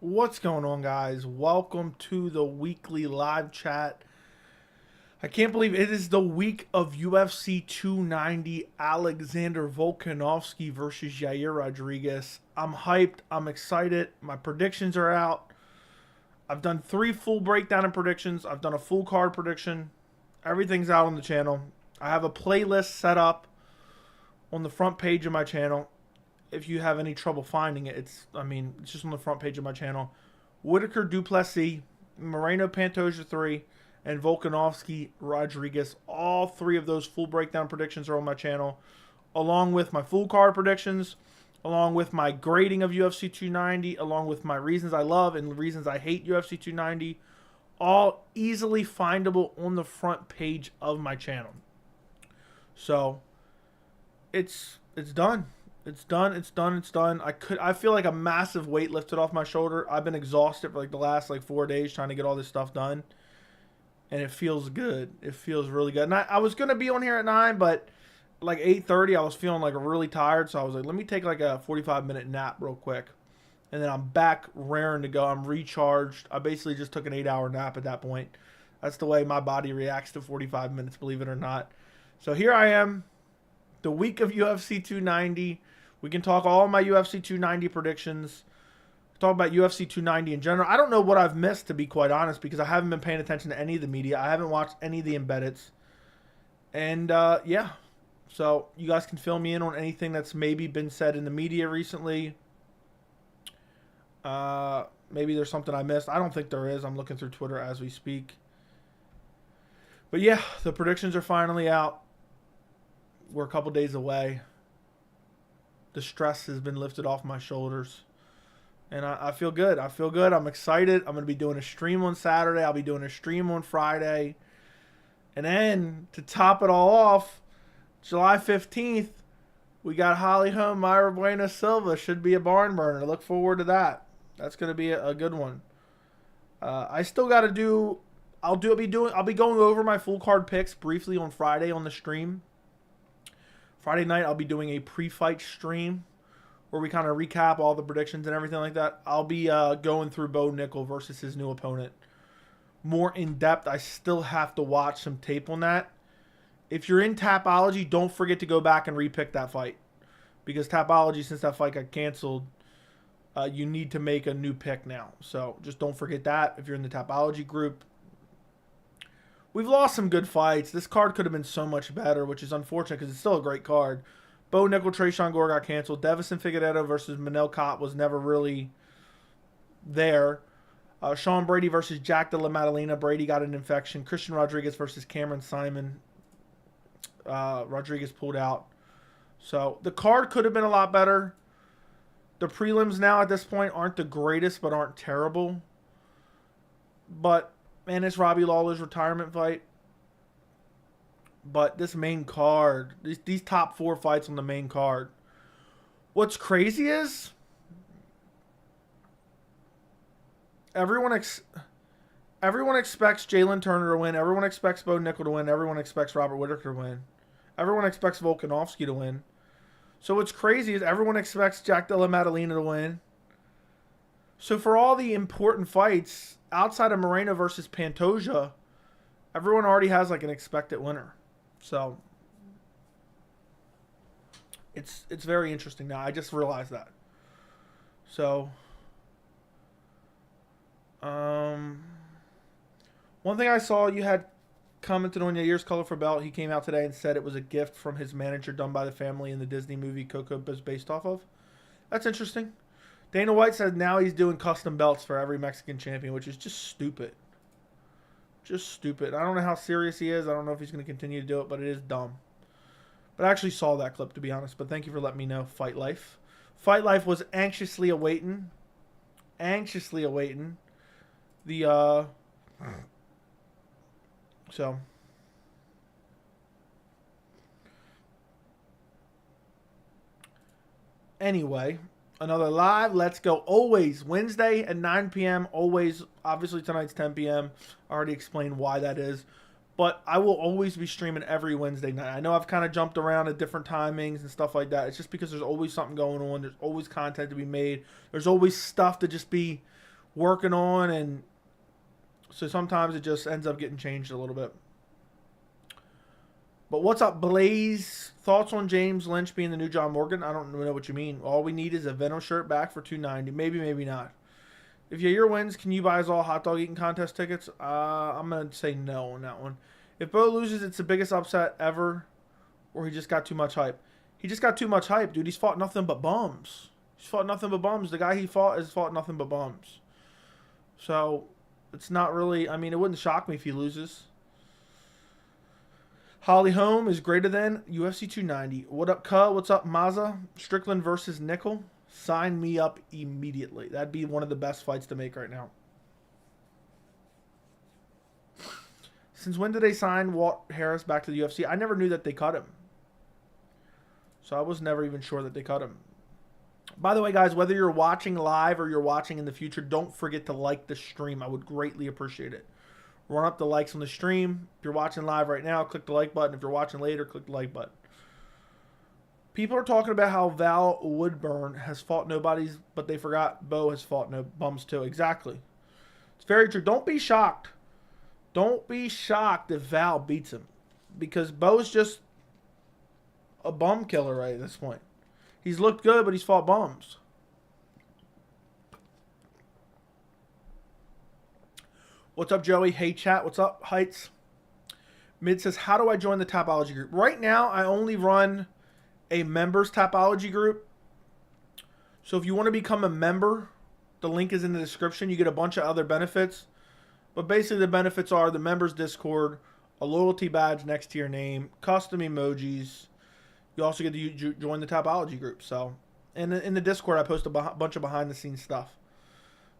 What's going on, guys? Welcome to the weekly live chat. I can't believe it is the week of UFC 290, Alexander Volkanovski versus Yair Rodriguez. I'm hyped. I'm excited. My predictions are out. I've done 3 full breakdown and predictions. I've done a full card prediction. Everything's out on the channel. I have a playlist set up on the front page of my channel. If you have any trouble finding it, it's just on the front page of my channel. Whitaker Duplessis, Moreno Pantoja 3, and Volkanovski Rodriguez. All 3 of those full breakdown predictions are on my channel, along with my full card predictions, along with my grading of UFC 290, along with my reasons I love and reasons I hate UFC 290. All easily findable on the front page of my channel. So it's done. It's done. I feel like a massive weight lifted off my shoulder. I've been exhausted for like the last 4 days trying to get all this stuff done. And it feels good. It feels really good. And I was gonna be on here at 9, but like 8:30 I was feeling really tired, so I was like, let me take a 45-minute nap real quick. And then I'm back raring to go. I'm recharged. I basically just took an 8-hour nap at that point. That's the way my body reacts to 45 minutes, believe it or not. So here I am, the week of UFC 290. We can talk all my UFC 290 predictions. Talk about UFC 290 in general. I don't know what I've missed, to be quite honest, because I haven't been paying attention to any of the media. I haven't watched any of the embeddeds. And, yeah. So, you guys can fill me in on anything that's maybe been said in the media recently. Maybe there's something I missed. I don't think there is. I'm looking through Twitter as we speak. But, yeah, the predictions are finally out. We're a couple days away. The stress has been lifted off my shoulders. And I feel good. I feel good. I'm excited. I'm going to be doing a stream on Saturday. I'll be doing a stream on Friday. And then, to top it all off, July 15th, we got Holly Holm, Myra Bueno Silva. Should be a barn burner. Look forward to that. That's going to be a good one. I still got to do... I'll be going over my full card picks briefly on Friday on the stream. Friday night, I'll be doing a pre-fight stream where we kind of recap all the predictions and everything like that. I'll be going through Bo Nickel versus his new opponent more in depth. I still have to watch some tape on that. If you're in Tapology, don't forget to go back and repick that fight. Because Tapology, since that fight got canceled, you need to make a new pick now. So just don't forget that if you're in the Tapology group. We've lost some good fights. This card could have been so much better, which is unfortunate because it's still a great card. Bo Nickel, Tresean Gore got canceled. Devison Figueiredo versus Manel Kape was never really there. Sean Brady versus Jack de la Maddalena. Brady got an infection. Christian Rodriguez versus Cameron Simon. Rodriguez pulled out. So the card could have been a lot better. The prelims now at this point aren't the greatest, but aren't terrible. But man, it's Robbie Lawler's retirement fight. But this main card, these top 4 fights on the main card. What's crazy is everyone expects Jalen Turner to win. Everyone expects Bo Nickel to win. Everyone expects Robert Whitaker to win. Everyone expects Volkanovski to win. So what's crazy is everyone expects Jack Della Maddalena to win. So for all the important fights outside of Moreno versus Pantoja, everyone already has an expected winner. So it's very interesting now. I just realized that. So one thing I saw, you had commented on Yair's colorful belt. He came out today and said it was a gift from his manager done by the family in the Disney movie Coco is based off of. That's interesting. Dana White said now he's doing custom belts for every Mexican champion, which is just stupid. Just stupid. I don't know how serious he is. I don't know if he's going to continue to do it, but it is dumb. But I actually saw that clip, to be honest. But thank you for letting me know, Fight Life. Fight Life was anxiously awaiting the, so. Anyway, another live. Let's go. Always Wednesday at 9 p.m. Always. Obviously, tonight's 10 p.m. I already explained why that is. But I will always be streaming every Wednesday night. I know I've kind of jumped around at different timings and stuff like that. It's just because there's always something going on. There's always content to be made. There's always stuff to just be working on, and so sometimes it just ends up getting changed a little bit. But what's up, Blaze? Thoughts on James Lynch being the new John Morgan? I don't know what you mean. All we need is a Venom shirt back for $290. Maybe, maybe not. If Yair wins, can you buy us all hot dog eating contest tickets? I'm going to say no on that one. If Bo loses, it's the biggest upset ever, or he just got too much hype. He just got too much hype, dude. He's fought nothing but bums. He's fought nothing but bums. The guy he fought has fought nothing but bums. So, it's not really... I mean, it wouldn't shock me if he loses. Holly Holm is greater than UFC 290. What up, Cuh? What's up, Maza? Strickland versus Nickel. Sign me up immediately. That'd be one of the best fights to make right now. Since when did they sign Walt Harris back to the UFC? I never knew that they cut him. So I was never even sure that they cut him. By the way, guys, whether you're watching live or you're watching in the future, don't forget to like the stream. I would greatly appreciate it. Run up the likes on the stream. If you're watching live right now, click the like button. If you're watching later, click the like button. People are talking about how Val Woodburn has fought nobodies, but they forgot Bo has fought no bums too. Exactly. It's very true. Don't be shocked. Don't be shocked if Val beats him. Because Bo's just a bum killer right at this point. He's looked good, but he's fought bums. What's up, Joey? Hey, chat. What's up, Heights? Mid says, how do I join the Tapology group? Right now, I only run a members Tapology group. So if you want to become a member, the link is in the description. You get a bunch of other benefits. But basically, the benefits are the members Discord, a loyalty badge next to your name, custom emojis. You also get to join the Tapology group. So, and in the Discord, I post a bunch of behind-the-scenes stuff.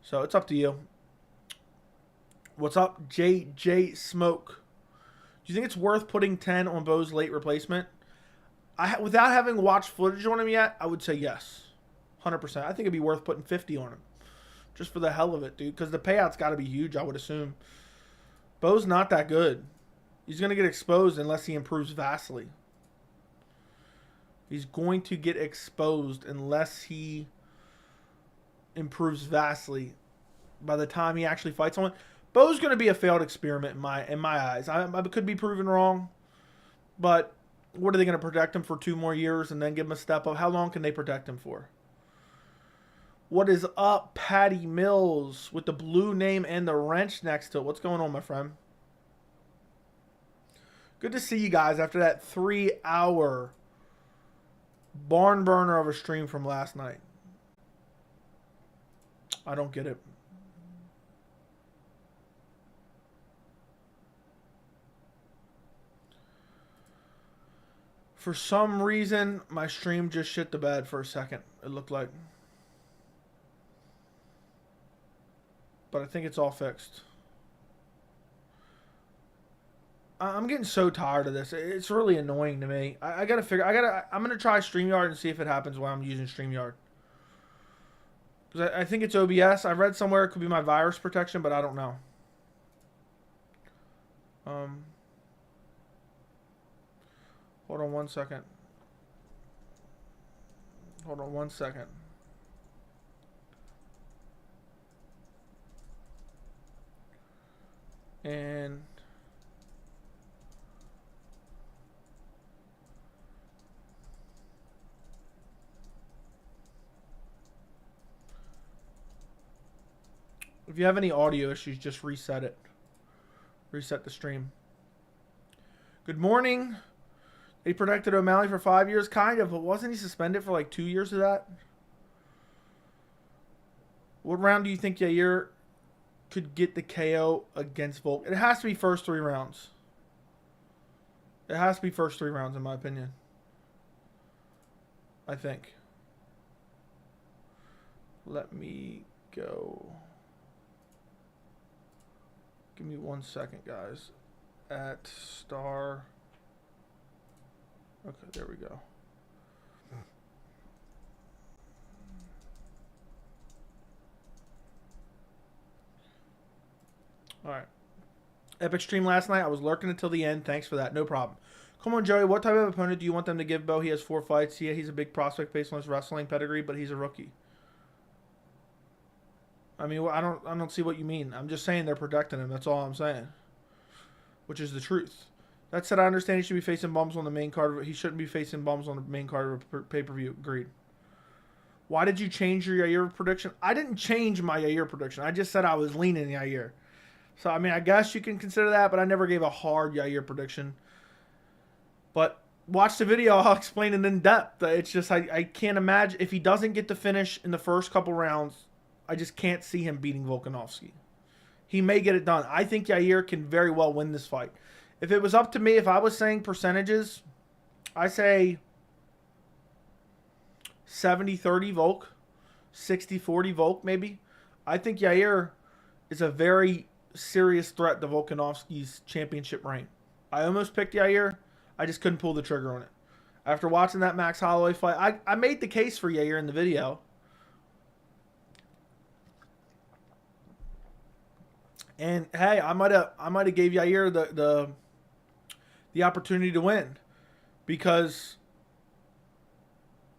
So it's up to you. What's up, JJ Smoke? Do you think it's worth putting 10 on Bo's late replacement? Without having watched footage on him yet, I would say yes. 100%. I think it'd be worth putting 50 on him. Just for the hell of it, dude. Because the payout's got to be huge, I would assume. Bo's not that good. He's going to get exposed unless he improves vastly. He's going to get exposed unless he improves vastly by the time he actually fights someone. Bo's going to be a failed experiment in my eyes. I could be proven wrong, but what are they going to protect him for 2 more years and then give him a step up? How long can they protect him for? What is up, Patty Mills, with the blue name and the wrench next to it? What's going on, my friend? Good to see you guys after that 3-hour barn burner of a stream from last night. I don't get it. For some reason, my stream just shit the bed for a second, it looked like. But I think it's all fixed. I'm getting so tired of this. It's really annoying to me. I gotta figure. I'm gonna try StreamYard and see if it happens while I'm using StreamYard. Because I think it's OBS. I read somewhere it could be my virus protection, but I don't know. Hold on 1 second. Hold on 1 second. And if you have any audio issues, just reset it. Reset the stream. Good morning. He protected O'Malley for 5 years, kind of, but wasn't he suspended for like 2 years of that? What round do you think Yair could get the KO against Volk? It has to be first 3 rounds. It has to be first 3 rounds, in my opinion. I think. Let me go. Give me 1 second, guys. At star. Okay, there we go. All right. Epic stream last night. I was lurking until the end. Thanks for that. No problem. Come on, Joey. What type of opponent do you want them to give Bo? He has 4 fights. Yeah, he's a big prospect based on his wrestling pedigree, but he's a rookie. I mean, I don't see what you mean. I'm just saying they're protecting him. That's all I'm saying. Which is the truth. That said, I understand he should be facing bumps on the main card. He shouldn't be facing bumps on the main card of a pay-per-view. Agreed. Why did you change your Yair prediction? I didn't change my Yair prediction. I just said I was leaning Yair. So, I mean, I guess you can consider that, but I never gave a hard Yair prediction. But watch the video. I'll explain it in depth. It's just I can't imagine. If he doesn't get the finish in the first couple rounds, I just can't see him beating Volkanovski. He may get it done. I think Yair can very well win this fight. If it was up to me, if I was saying percentages, I say 70-30 Volk, 60-40 Volk maybe. I think Yair is a very serious threat to Volkanovski's championship reign. I almost picked Yair. I just couldn't pull the trigger on it. After watching that Max Holloway fight, I made the case for Yair in the video. And hey, I might have gave Yair the opportunity to win, because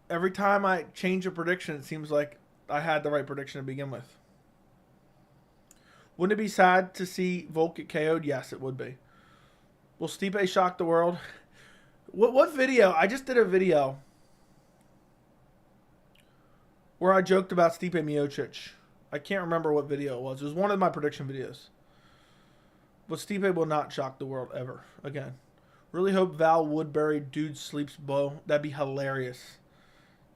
every time I change a prediction, it seems like I had the right prediction to begin with. Wouldn't it be sad to see Volk get KO'd? Yes, it would be. Will Stipe shock the world? What video? I just did a video where I joked about Stipe Miocic. I can't remember what video it was. It was one of my prediction videos. But Stipe will not shock the world ever again. Really hope Val Woodbury dude sleeps Bo. That'd be hilarious.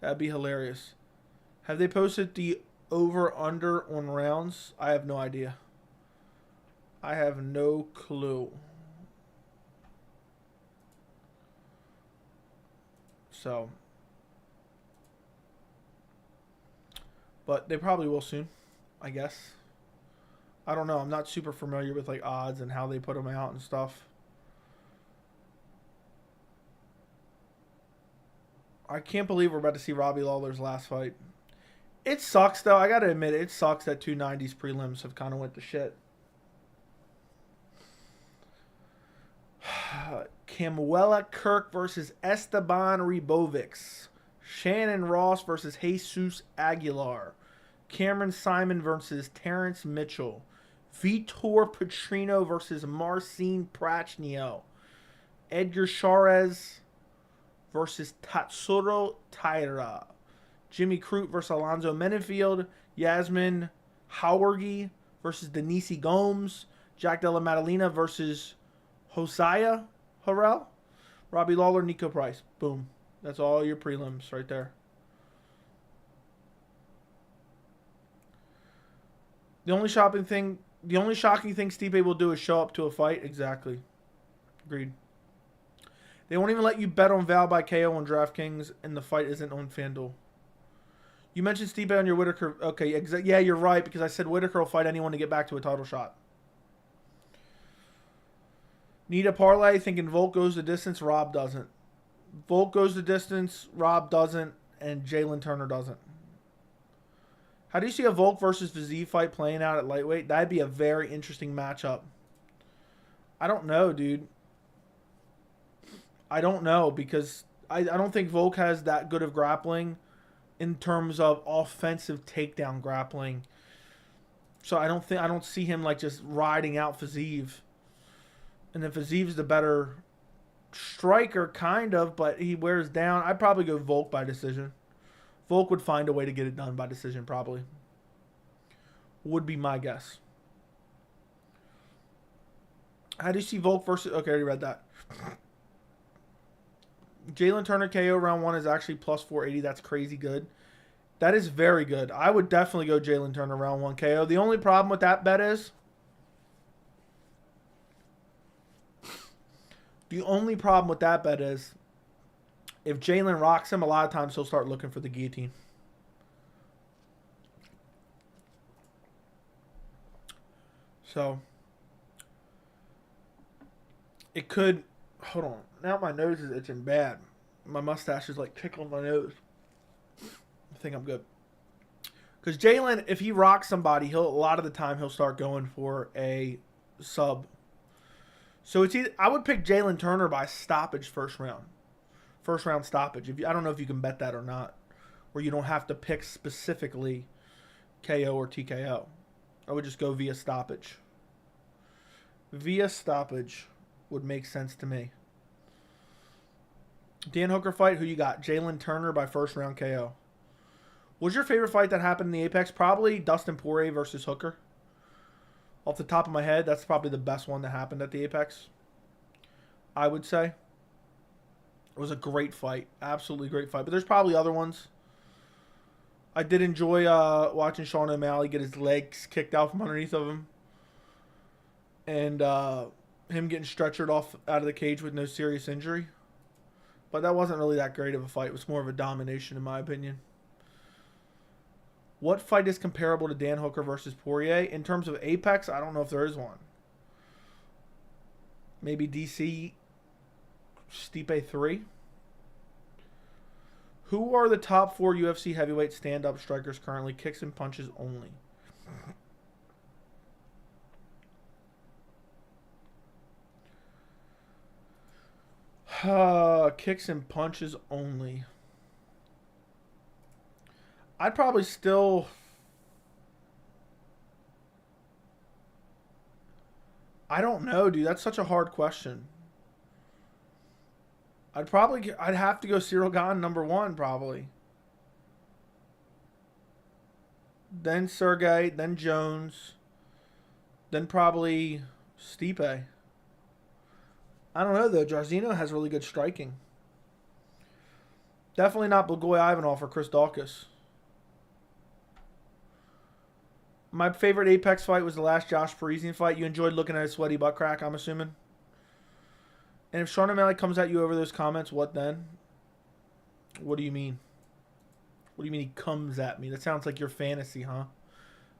That'd be hilarious. Have they posted the over-under on rounds? I have no idea. I have no clue. So. But they probably will soon, I guess. I don't know. I'm not super familiar with like odds and how they put them out and stuff. I can't believe we're about to see Robbie Lawler's last fight. It sucks, though. I got to admit, it sucks that 290's prelims have kind of went to shit. Camuela Kirk versus Esteban Ribovics. Shannon Ross versus Jesus Aguilar. Cameron Simon versus Terrence Mitchell. Vitor Petrino versus Marcin Prachnio. Edgar Charez versus Tatsuro Taira. Jimmy Crute versus Alonzo Menenfield. Yasmin Howargi versus Denise Gomes. Jack Della Maddalena versus Hosea Harrell. Robbie Lawler, Nico Price. Boom. That's all your prelims right there. The only shocking thing Stipe will do is show up to a fight. Exactly. Agreed. They won't even let you bet on Val by KO on DraftKings, and the fight isn't on FanDuel. You mentioned Stipe on your Whitaker. Okay, yeah, you're right, because I said Whitaker will fight anyone to get back to a title shot. Need a parlay, thinking Volk goes the distance, Rob doesn't. Volk goes the distance, Rob doesn't, and Jalen Turner doesn't. How do you see a Volk versus Fiziev fight playing out at lightweight? That'd be a very interesting matchup. I don't know, dude. I don't know, because I don't think Volk has that good of grappling in terms of offensive takedown grappling. So I don't see him like just riding out Fiziev. And then Fiziev's the better striker, kind of, but he wears down. I'd probably go Volk by decision. Volk would find a way to get it done by decision, probably. Would be my guess. How do you see Volk versus... Okay, I already read that. Jalen Turner KO round 1 is actually plus 480. That's crazy good. That is very good. I would definitely go Jalen Turner round 1 KO. The only problem with that bet is... if Jalen rocks him, a lot of times he'll start looking for the guillotine. So, it could... Hold on. Now my nose is itching bad. My mustache is like tickling my nose. I think I'm good. Because Jalen, if he rocks somebody, a lot of the time he'll start going for a sub. So it's either, I would pick Jalen Turner by stoppage first round. First round stoppage. I don't know if you can bet that or not. Where you don't have to pick specifically KO or TKO. I would just go via stoppage. Via stoppage would make sense to me. Dan Hooker fight, who you got? Jalen Turner by first round KO. What's your favorite fight that happened in the Apex? Probably Dustin Poirier versus Hooker. Off the top of my head, that's probably the best one that happened at the Apex. I would say. It was a great fight. Absolutely great fight. But there's probably other ones. I did enjoy watching Sean O'Malley get his legs kicked out from underneath of him. And him getting stretchered off out of the cage with no serious injury. But that wasn't really that great of a fight. It was more of a domination in my opinion. What fight is comparable to Dan Hooker versus Poirier? In terms of Apex, I don't know if there is one. Maybe DC Stipe 3. Who are the top 4 UFC heavyweight stand-up strikers currently? Kicks and punches only. Kicks and punches only. I'd probably still... I don't know, dude. That's such a hard question. I'd have to go Cyril Gane number 1, probably. Then Sergey, then Jones. Then probably Stipe. I don't know, though. Jairzinho has really good striking. Definitely not Blagoy Ivanov or Chris Daukaus. My favorite Apex fight was the last Josh Parisian fight. You enjoyed looking at his sweaty butt crack, I'm assuming. And if Sean O'Malley comes at you over those comments, what then? What do you mean? What do you mean he comes at me? That sounds like your fantasy, huh?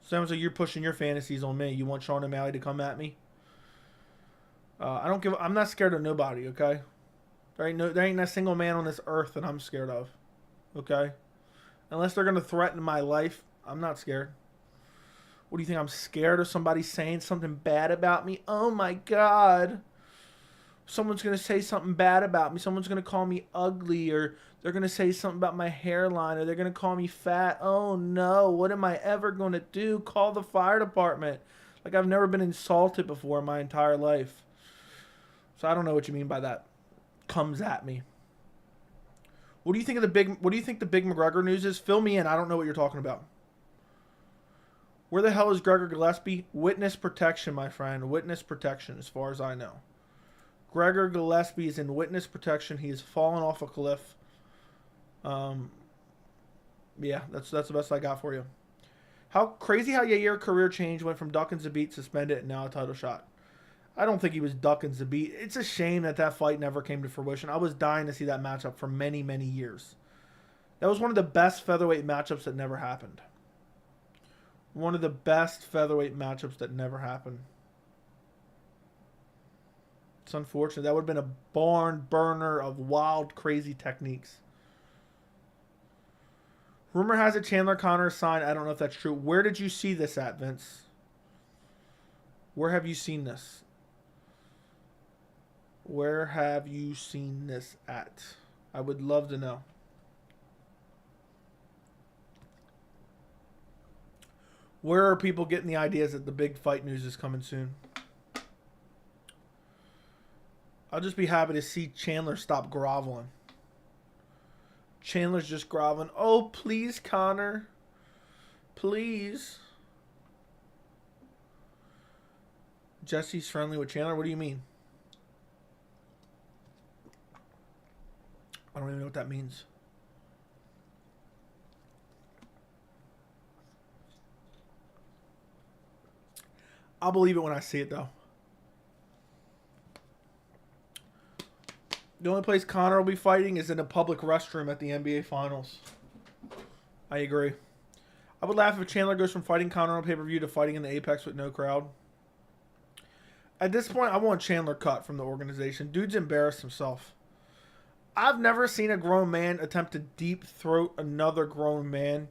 Sounds like you're pushing your fantasies on me. You want Sean O'Malley to come at me? I'm not scared of nobody, okay? There ain't a single man on this earth that I'm scared of. Okay? Unless they're gonna threaten my life, I'm not scared. What do you think? I'm scared of somebody saying something bad about me? Oh my God. Someone's going to say something bad about me. Someone's going to call me ugly, or they're going to say something about my hairline, or they're going to call me fat. Oh no, what am I ever going to do? Call the fire department. Like, I've never been insulted before in my entire life. So I don't know what you mean by that. Comes at me. What do you think the big McGregor news is? Fill me in. I don't know what you're talking about. Where the hell is Gregor Gillespie? Witness protection, my friend. Witness protection, as far as I know. Gregor Gillespie is in witness protection. He has fallen off a cliff. Yeah, that's the best I got for you. How crazy how Yair career change went from ducking Zabit suspended and now a title shot. I don't think he was ducking Zabit. It's a shame that fight never came to fruition. I was dying to see that matchup for many, many years. That was one of the best featherweight matchups that never happened. One of the best featherweight matchups that never happened. It's unfortunate. That would have been a barn burner of wild, crazy techniques. Rumor has it Chandler Connor signed. I don't know if that's true. Where did you see this at, Vince? Where have you seen this? Where have you seen this at? I would love to know. Where are people getting the ideas that the big fight news is coming soon? I'll just be happy to see Chandler stop groveling. Chandler's just groveling. Oh, please, Connor. Please. Jesse's friendly with Chandler? What do you mean? I don't even know what that means. I'll believe it when I see it, though. The only place Connor will be fighting is in a public restroom at the NBA Finals. I agree. I would laugh if Chandler goes from fighting Connor on pay-per-view to fighting in the Apex with no crowd. At this point, I want Chandler cut from the organization. Dude's embarrassed himself. I've never seen a grown man attempt to deep throat another grown man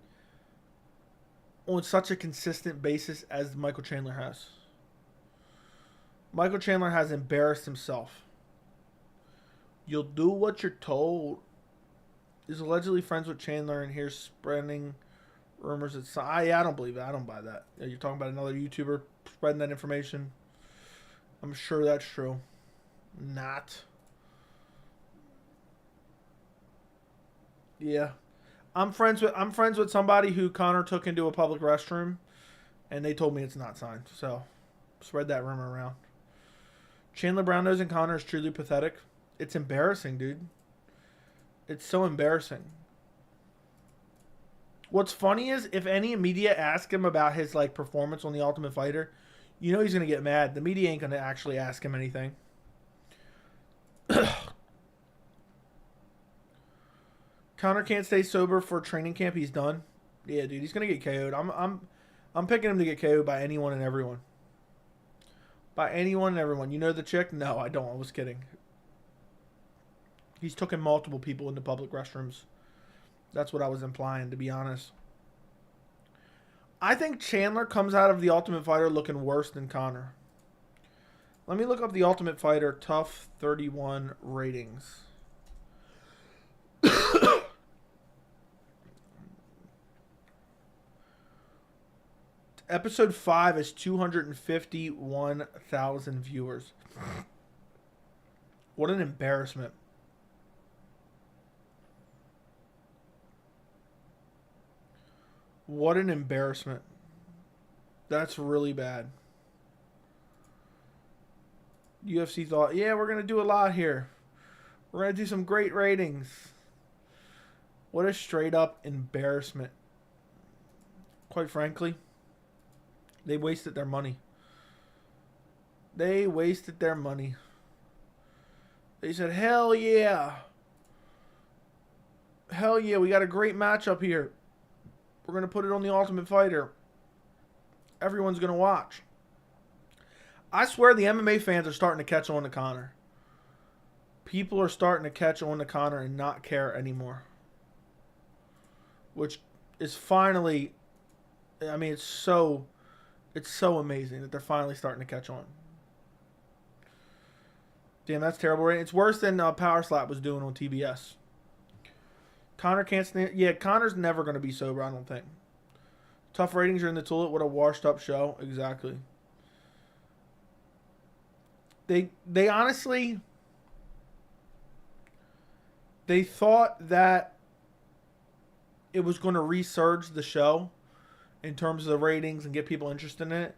on such a consistent basis as Michael Chandler has. Michael Chandler has embarrassed himself. You'll do what you're told. Is allegedly friends with Chandler and here's spreading Rumors that I don't believe it. I don't buy that. You're talking about another YouTuber spreading that information. I'm sure that's true. Not. Yeah. I'm friends with somebody who Conor took into a public restroom, and they told me it's not signed. So, spread that rumor around. Chandler Brownose and Conor is truly pathetic. It's embarrassing, dude. It's so embarrassing. What's funny is if any media ask him about his like performance on The Ultimate Fighter, you know he's gonna get mad. The media ain't gonna actually ask him anything. Conor can't stay sober for training camp. He's done. Yeah, dude, he's gonna get KO'd. I'm picking him to get KO'd by anyone and everyone. By anyone and everyone. You know the chick? No, I don't. I was kidding. He's taken multiple people into public restrooms. That's what I was implying, to be honest. I think Chandler comes out of The Ultimate Fighter looking worse than Conor. Let me look up The Ultimate Fighter Tough 31 ratings. Episode 5 is 251,000 viewers. What an embarrassment. What an embarrassment. That's really bad. UFC thought, yeah, we're going to do a lot here. We're going to do some great ratings. What a straight up embarrassment. Quite frankly, they wasted their money. They wasted their money. They said, hell yeah. Hell yeah, we got a great matchup here. We're going to put it on The Ultimate Fighter. Everyone's going to watch. I swear the MMA fans are starting to catch on to Conor. People are starting to catch on to Conor and not care anymore. Which is finally, I mean, it's so amazing that they're finally starting to catch on. Damn, that's terrible. It's worse than Power Slap was doing on TBS. Conor can't stand. Yeah, Conor's never going to be sober, I don't think. Tough ratings are in the toilet. What a washed up show. Exactly. They honestly, they thought that it was going to resurge the show in terms of the ratings and get people interested in it.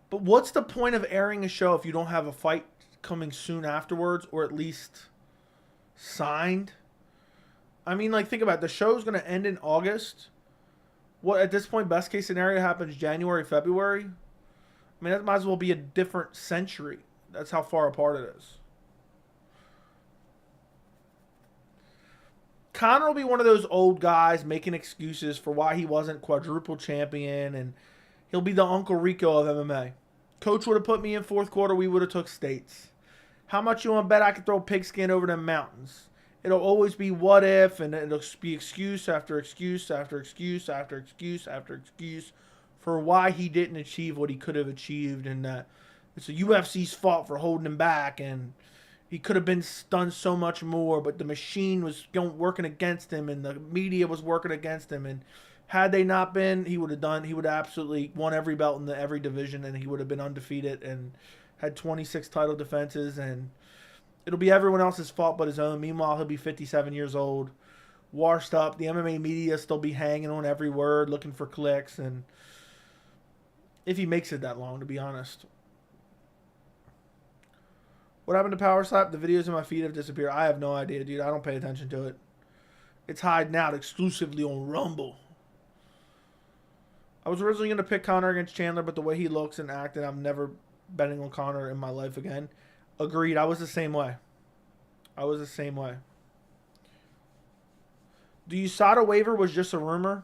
But what's the point of airing a show if you don't have a fight coming soon afterwards, or at least signed? I mean, like, think about it. The show's going to end in August. What, at this point, best case scenario happens January, February? I mean, that might as well be a different century. That's how far apart it is. Conor will be one of those old guys making excuses for why he wasn't quadruple champion, and he'll be the Uncle Rico of MMA. Coach would have put me in fourth quarter, we would have took states. How much you want to bet I could throw pigskin over the mountains? It'll always be what if, and it'll be excuse after excuse after excuse after excuse after excuse for why he didn't achieve what he could have achieved, and that it's the UFC's fault for holding him back, and he could have been done so much more, but the machine was working against him, and the media was working against him, and had they not been, he would have absolutely won every belt in every division, and he would have been undefeated and had 26 title defenses, and it'll be everyone else's fault but his own. Meanwhile, he'll be 57 years old, washed up. The MMA media still be hanging on every word, looking for clicks, and if he makes it that long, to be honest. What happened to Power Slap? The videos in my feed have disappeared. I have no idea, dude. I don't pay attention to it. It's hiding out exclusively on Rumble. I was originally going to pick Conor against Chandler, but the way he looks and acting, I'm never betting on Conor in my life again. Agreed. I was the same way. The USADA waiver was just a rumor.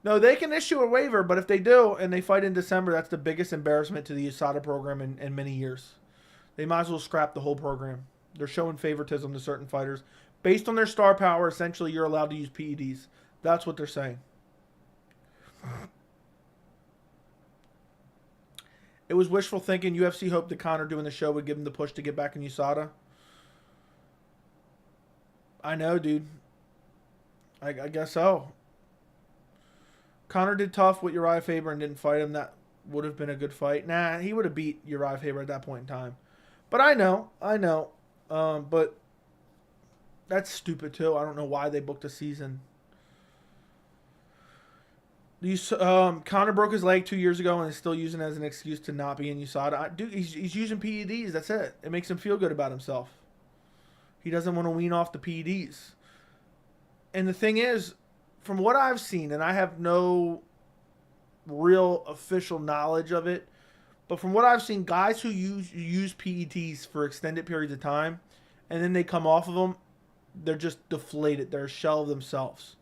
No, they can issue a waiver, but if they do and they fight in December, that's the biggest embarrassment to the USADA program in many years. They might as well scrap the whole program. They're showing favoritism to certain fighters. Based on their star power, essentially, you're allowed to use PEDs. That's what they're saying. It was wishful thinking. UFC hoped that Conor doing the show would give him the push to get back in USADA. I know, dude. I guess so. Conor did tough with Uriah Faber and didn't fight him. That would have been a good fight. Nah, he would have beat Uriah Faber at that point in time. But I know. But that's stupid too. I don't know why they booked a season. Conor broke his leg 2 years ago and is still using it as an excuse to not be in USADA. Dude, he's using PEDs. That's it. It makes him feel good about himself. He doesn't want to wean off the PEDs. And the thing is, from what I've seen, and I have no real official knowledge of it, but from what I've seen, guys who use PEDs for extended periods of time, and then they come off of them, they're just deflated. They're a shell of themselves.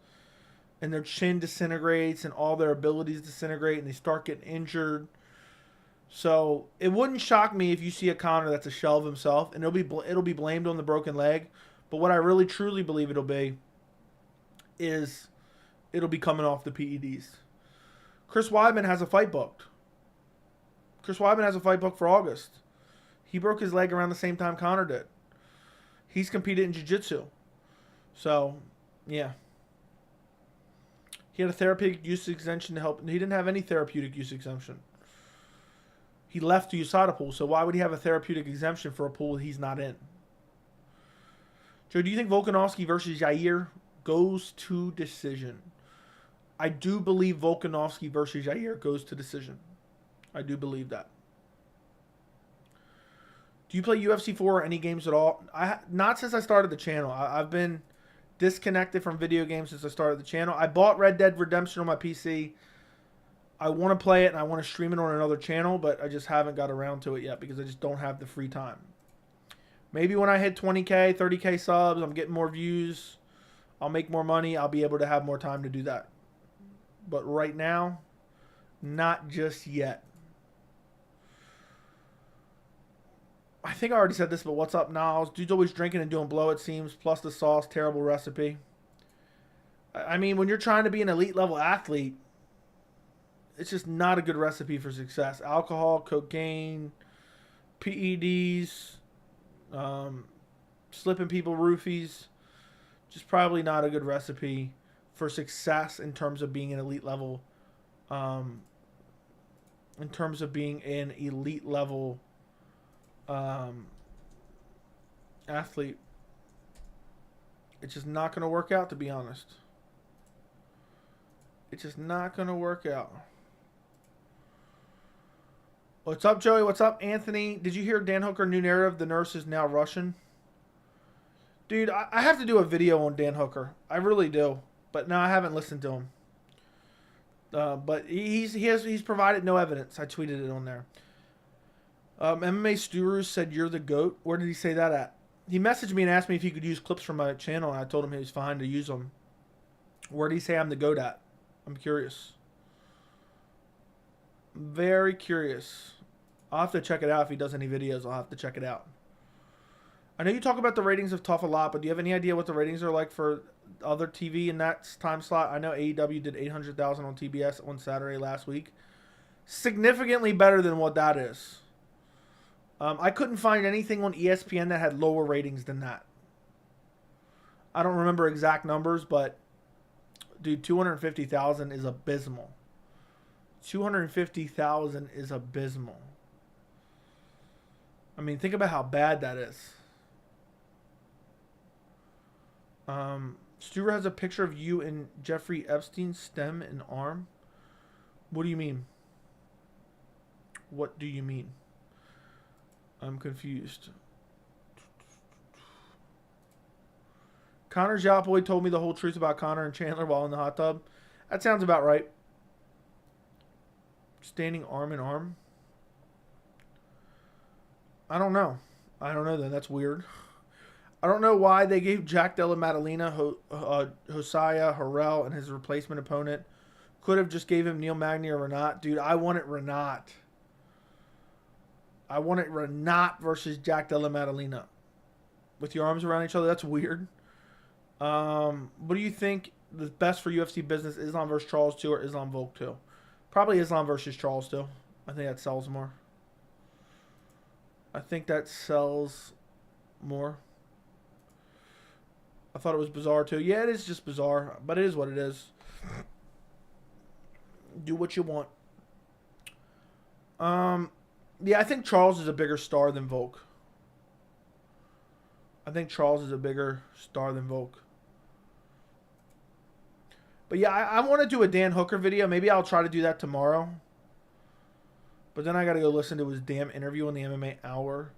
And their chin disintegrates and all their abilities disintegrate and they start getting injured. So it wouldn't shock me if you see a Conor that's a shell of himself, and it'll be blamed on the broken leg. But what I really truly believe it'll be is it'll be coming off the PEDs. Chris Weidman has a fight booked. Chris Weidman has a fight booked for August. He broke his leg around the same time Conor did. He's competed in jiu-jitsu. So, yeah. He had a therapeutic use exemption to help. He didn't have any therapeutic use exemption. He left the USADA pool, so why would he have a therapeutic exemption for a pool he's not in? Joe, do you think Volkanovski versus Yair goes to decision? I do believe Volkanovski versus Yair goes to decision. I do believe that. Do you play UFC 4 or any games at all? Not since I started the channel. I've been disconnected from video games since I started the channel. I bought Red Dead Redemption on my PC. I want to play it and I want to stream it on another channel, but I just haven't got around to it yet because I just don't have the free time. Maybe when I hit 20K, 30K subs, I'm getting more views, I'll make more money, I'll be able to have more time to do that. But right now, not just yet. I think I already said this, but what's up, Niles? Dude's always drinking and doing blow, it seems, plus the sauce, terrible recipe. I mean, when you're trying to be an elite level athlete, it's just not a good recipe for success. Alcohol, cocaine, PEDs, slipping people roofies, just probably not a good recipe for success in terms of being an elite level, athlete. It's just not going to work out, to be honest. It's just not going to work out. What's up, Joey? What's up, Anthony? Did you hear Dan Hooker new narrative? The nurse is now Russian. Dude, I have to do a video on Dan Hooker. I really do. But no, I haven't listened to him. But he's provided no evidence. I tweeted it on there. MMA Sturu said you're the GOAT. Where did he say that at? He messaged me and asked me if he could use clips from my channel, and I told him he was fine to use them. Where did he say I'm the GOAT at? I'm curious. Very curious. I'll have to check it out. If he does any videos, I'll have to check it out. I know you talk about the ratings of Tough a lot, but do you have any idea what the ratings are like for other TV in that time slot? I know AEW did 800,000 on TBS on Saturday last week. Significantly better than what that is. I couldn't find anything on ESPN that had lower ratings than that. I don't remember exact numbers, but dude, 250,000 is abysmal. 250,000 is abysmal. I mean, think about how bad that is. Stuart has a picture of you and Jeffrey Epstein's stem and arm. What do you mean? What do you mean? I'm confused. Connor Jalpoy told me the whole truth about Connor and Chandler while in the hot tub. That sounds about right. Standing arm in arm. I don't know. I don't know then. That's weird. I don't know why they gave Jack Della Maddalena, Josiah, Harrell, and his replacement opponent. Could have just gave him Neil Magny or Renat. Dude, I want it Renat. I want it Renat versus Jack Della Maddalena. With your arms around each other. That's weird. What do you think the best for UFC business? Islam versus Charles 2 or Islam Volk 2? Probably Islam versus Charles 2. I think that sells more. I think that sells more. I thought it was bizarre too. Yeah, it is just bizarre, but it is what it is. Do what you want. Yeah, I think Charles is a bigger star than Volk. I think Charles is a bigger star than Volk. But yeah, I want to do a Dan Hooker video. Maybe I'll try to do that tomorrow. But then I got to go listen to his damn interview on the MMA Hour.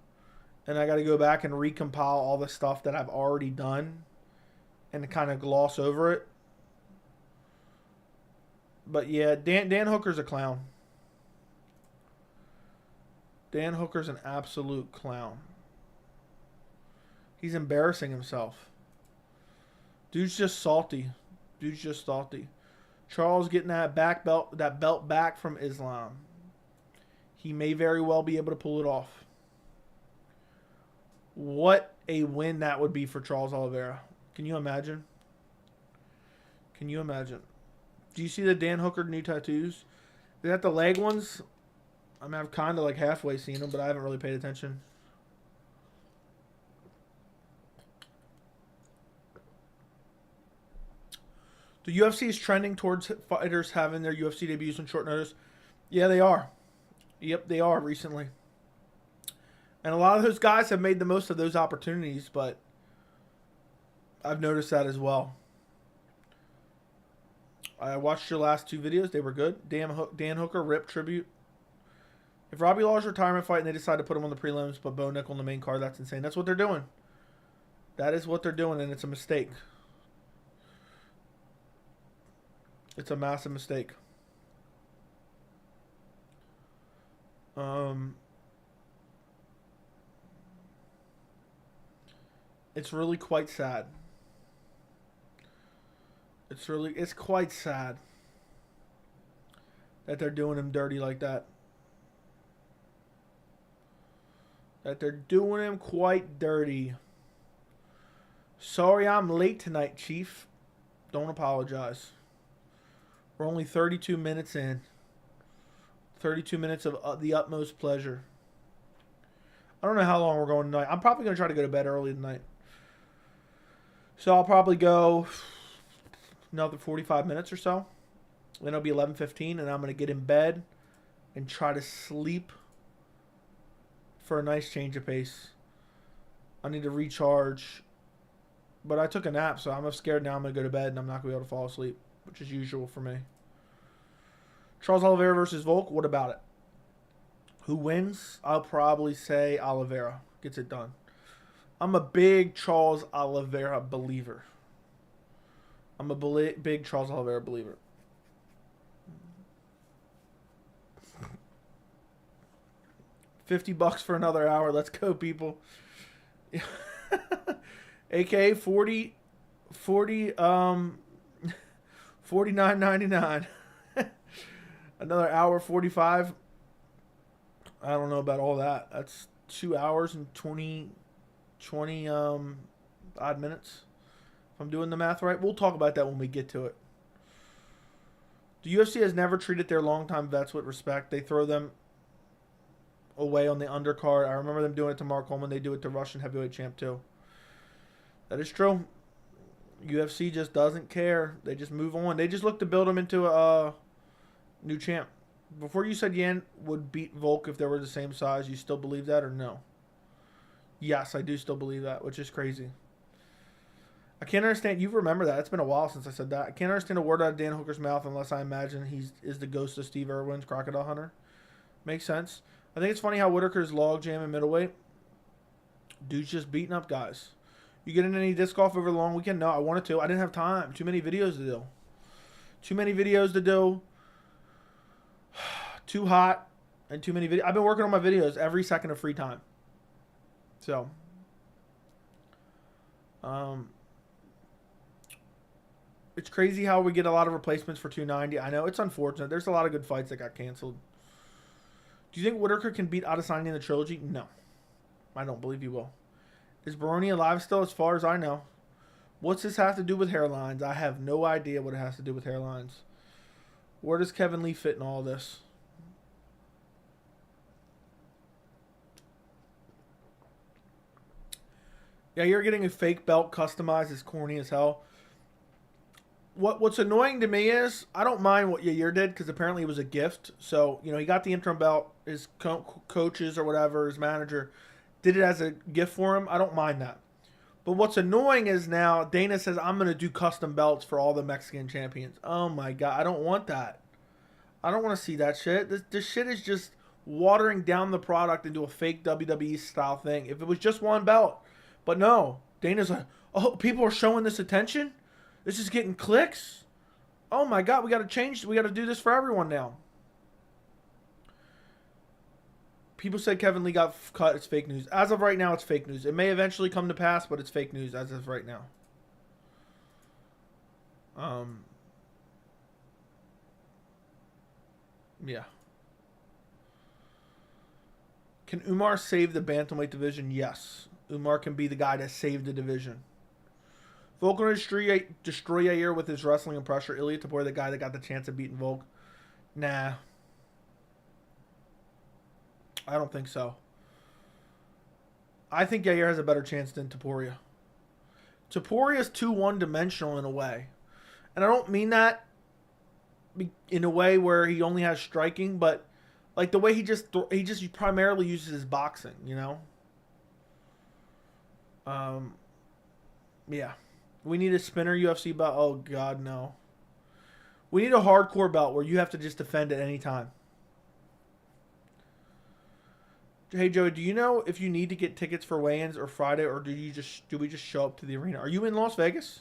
And I got to go back and recompile all the stuff that I've already done. And kind of gloss over it. But yeah, Dan Hooker's a clown. Dan Hooker's an absolute clown. He's embarrassing himself. Dude's just salty. Dude's just salty. Charles getting that belt back from Islam. He may very well be able to pull it off. What a win that would be for Charles Oliveira. Can you imagine? Can you imagine? Do you see the Dan Hooker new tattoos? Is that the leg ones? I mean, I've kind of like halfway seen them, but I haven't really paid attention. The UFC is trending towards fighters having their UFC debuts on short notice. Yeah, they are. Yep, they are recently. And a lot of those guys have made the most of those opportunities, but I've noticed that as well. I watched your last two videos. They were good. Dan Hooker, Rip Tribute. If Robbie Lawler's retirement fight and they decide to put him on the prelims but Bo Nick on the main card, that's insane. That's what they're doing. That is what they're doing, and it's a mistake. It's a massive mistake. It's really quite sad. It's quite sad that they're doing him dirty like that. That they're doing him quite dirty. Sorry I'm late tonight, Chief. Don't apologize. We're only 32 minutes in. 32 minutes of the utmost pleasure. I don't know how long we're going tonight. I'm probably going to try to go to bed early tonight. So I'll probably go another 45 minutes or so. Then it'll be 11:15, and I'm going to get in bed and try to sleep for a nice change of pace. I need to recharge. But I took a nap, so I'm scared now I'm going to go to bed and I'm not going to be able to fall asleep, which is usual for me. Charles Oliveira versus Volk, what about it? Who wins? I'll probably say Oliveira gets it done. I'm a big Charles Oliveira believer. I'm a big Charles Oliveira believer. $50 for another hour. Let's go, people. AKA 49.99. Another hour 45. I don't know about all that. That's 2 hours and 20 odd minutes. If I'm doing the math right. We'll talk about that when we get to it. The UFC has never treated their longtime vets with respect. They throw them away on the undercard. I remember them doing it to Mark Coleman. They do it to Russian heavyweight champ too. That is true. UFC just doesn't care. They just move on. They just look to build him into a new champ. Before you said Yan would beat Volk if they were the same size, you still believe that or no? Yes, I do still believe that, which is crazy. I can't understand. You remember that. It's been a while since I said that. I can't understand a word out of Dan Hooker's mouth unless I imagine he is the ghost of Steve Irwin's Crocodile Hunter. Makes sense. I think it's funny how Whitaker's log jam in middleweight. Dude's just beating up guys. You get into any disc golf over the long weekend? No, I wanted to. I didn't have time. Too many videos to do. Too many videos to do. Too hot. And too many videos. I've been working on my videos every second of free time. So. It's crazy how we get a lot of replacements for 290. I know. It's unfortunate. There's a lot of good fights that got canceled. Do you think Whitaker can beat Adesanya in the trilogy? No. I don't believe he will. Is Baroni alive still as far as I know? What's this have to do with hairlines? I have no idea what it has to do with hairlines. Where does Kevin Lee fit in all this? Yeah, you're getting a fake belt customized is corny as hell. What's annoying to me is I don't mind what Yair did because apparently it was a gift. So he got the interim belt. His coaches or whatever, his manager, did it as a gift for him. I don't mind that. But what's annoying is now Dana says I'm gonna do custom belts for all the Mexican champions. Oh my god, I don't want that. I don't want to see that shit. This shit is just watering down the product into a fake WWE style thing. If it was just one belt, but no, Dana's like, oh, people are showing this attention. This is getting clicks. Oh my god, we got to change. We got to do this for everyone now. People said Kevin Lee got cut. It's fake news. As of right now, it's fake news. It may eventually come to pass, but it's fake news as of right now. Yeah. Can Umar save the bantamweight division? Yes. Umar can be the guy to save the division. Volk will destroy Yair with his wrestling and pressure. Ilya Tapori, the guy that got the chance of beating Volk. Nah. I don't think so. I think Yair has a better chance than Taporia. Taporia is too one-dimensional in a way. And I don't mean that in a way where he only has striking, but like the way he just primarily uses his boxing, Yeah. We need a spinner UFC belt. Oh god, no. We need a hardcore belt where you have to just defend at any time. Hey Joey, do you know if you need to get tickets for weigh-ins or Friday, or do we just show up to the arena? Are you in Las Vegas?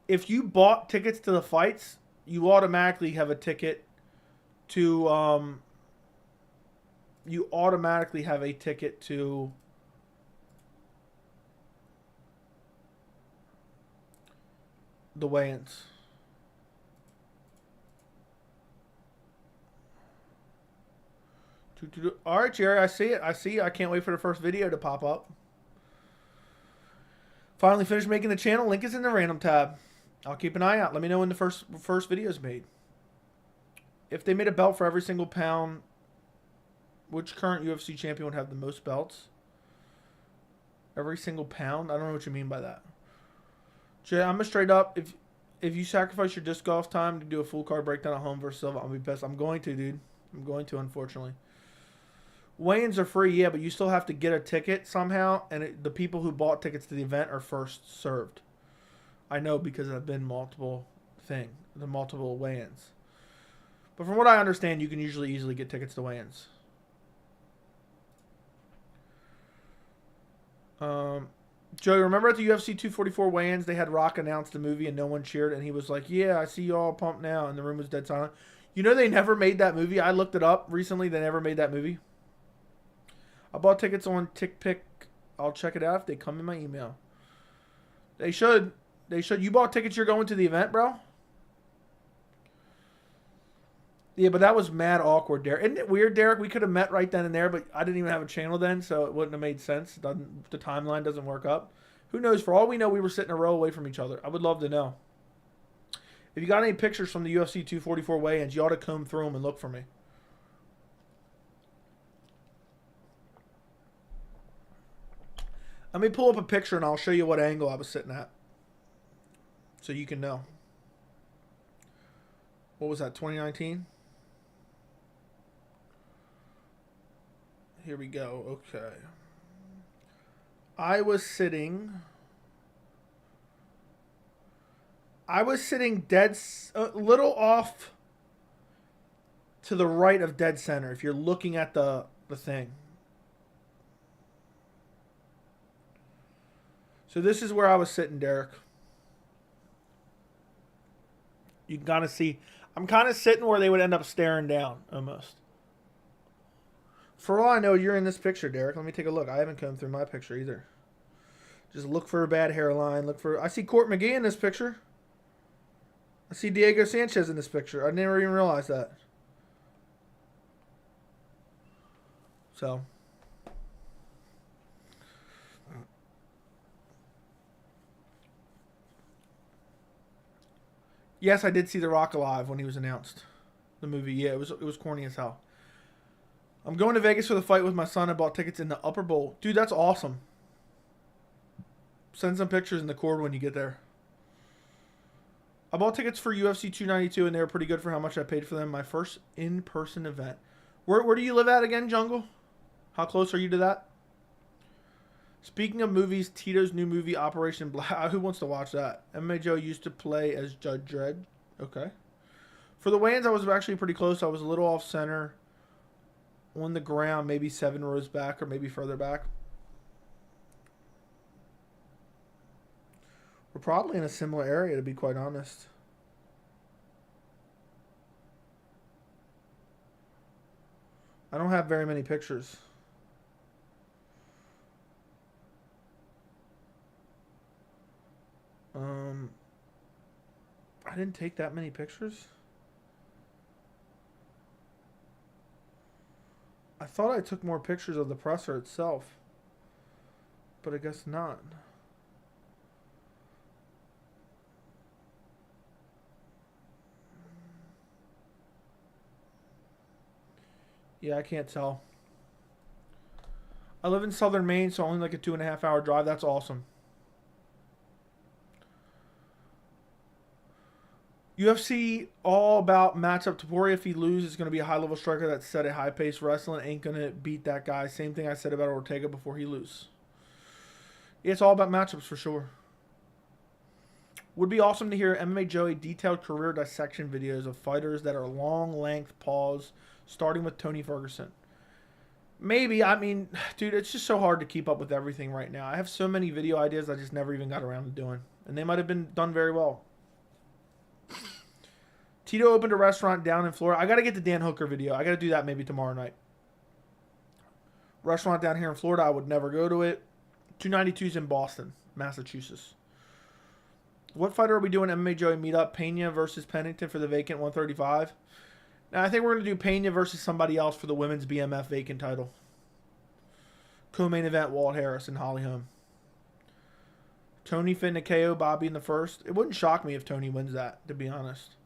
If you bought tickets to the fights, you automatically have a ticket to the weigh-ins. All right, Jerry, I see it. I can't wait for the first video to pop up. Finally finished making the channel. Link is in the random tab. I'll keep an eye out. Let me know when the first video is made. If they made a belt for every single pound, which current UFC champion would have the most belts? Every single pound? I don't know what you mean by that. Jay, I'm a straight up. If you sacrifice your disc golf time to do a full card breakdown at home versus Silva, I'll be pissed. I'm going to, dude. I'm going to, unfortunately. Weigh-ins are free, yeah, but you still have to get a ticket somehow, and the people who bought tickets to the event are first served. I know because I've been multiple weigh-ins. But from what I understand, you can usually easily get tickets to weigh-ins. Joey, remember at the UFC 244 weigh-ins, they had Rock announce the movie and no one cheered, and he was like, yeah, I see you all pumped now, and the room was dead silent. You know they never made that movie? I looked it up recently. They never made that movie. I bought tickets on TickPick. I'll check it out if they come in my email. They should. You bought tickets, you're going to the event, bro? Yeah, but that was mad awkward, Derek. Isn't it weird, Derek? We could have met right then and there, but I didn't even have a channel then, so it wouldn't have made sense. The timeline doesn't work up. Who knows? For all we know, we were sitting a row away from each other. I would love to know. If you got any pictures from the UFC 244 weigh-ins, you ought to comb through them and look for me. Let me pull up a picture and I'll show you what angle I was sitting at. So you can know. What was that, 2019? Here we go. Okay. I was sitting dead, a little off to the right of dead center if you're looking at the thing. So this is where I was sitting, Derek. You can kind of see, I'm kind of sitting where they would end up staring down, almost. For all I know, you're in this picture, Derek. Let me take a look. I haven't come through my picture either. Just look for a bad hairline. I see Court McGee in this picture. I see Diego Sanchez in this picture. I never even realized that. So. Yes, I did see The Rock Alive when he was announced. The movie, yeah, it was corny as hell. I'm going to Vegas for the fight with my son. I bought tickets in the upper bowl. Dude, that's awesome. Send some pictures in the cord when you get there. I bought tickets for UFC 292, and they were pretty good for how much I paid for them. My first in-person event. Where do you live at again, Jungle? How close are you to that? Speaking of movies, Tito's new movie, Operation Black. Who wants to watch that? MMA Joe used to play as Judge Dredd. Okay. For the weigh-ins, I was actually pretty close. I was a little off center on the ground, maybe 7 rows back or maybe further back. We're probably in a similar area, to be quite honest. I don't have very many pictures. I didn't take that many pictures. I thought I took more pictures of the presser itself, but I guess not. Yeah, I can't tell. I live in southern Maine, so only like a 2.5 hour drive. That's awesome. UFC all about matchup. Topuria, if he loses, is going to be a high-level striker that's set at high pace wrestling. Ain't going to beat that guy. Same thing I said about Ortega before he loses. Yeah, it's all about matchups for sure. Would be awesome to hear MMA Joey detailed career dissection videos of fighters that are long length pause, starting with Tony Ferguson. Maybe. I mean, dude, it's just so hard to keep up with everything right now. I have so many video ideas I just never even got around to doing. And they might have been done very well. Tito opened a restaurant down in Florida. I got to get the Dan Hooker video. I got to do that maybe tomorrow night. Restaurant down here in Florida. I would never go to it. 292's in Boston, Massachusetts. What fighter are we doing MMA Joey meetup? Pena versus Pennington for the vacant 135. Now, I think we're going to do Pena versus somebody else for the women's BMF vacant title. Co-main event, Walt Harris and Holly Holm. Tony finna KO Bobby in the first. It wouldn't shock me if Tony wins that, to be honest.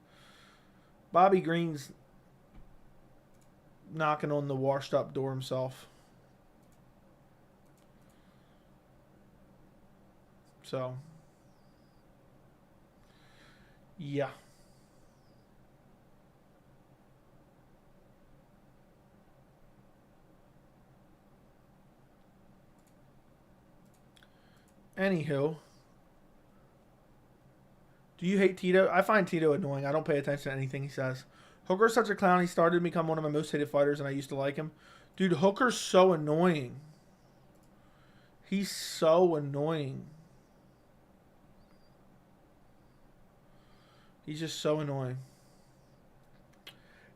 Bobby Green's knocking on the washed-up door himself. So, yeah. Anywho. Do you hate Tito? I find Tito annoying. I don't pay attention to anything he says. Hooker's such a clown. He started to become one of my most hated fighters, and I used to like him. Dude, Hooker's so annoying. He's so annoying. He's just so annoying.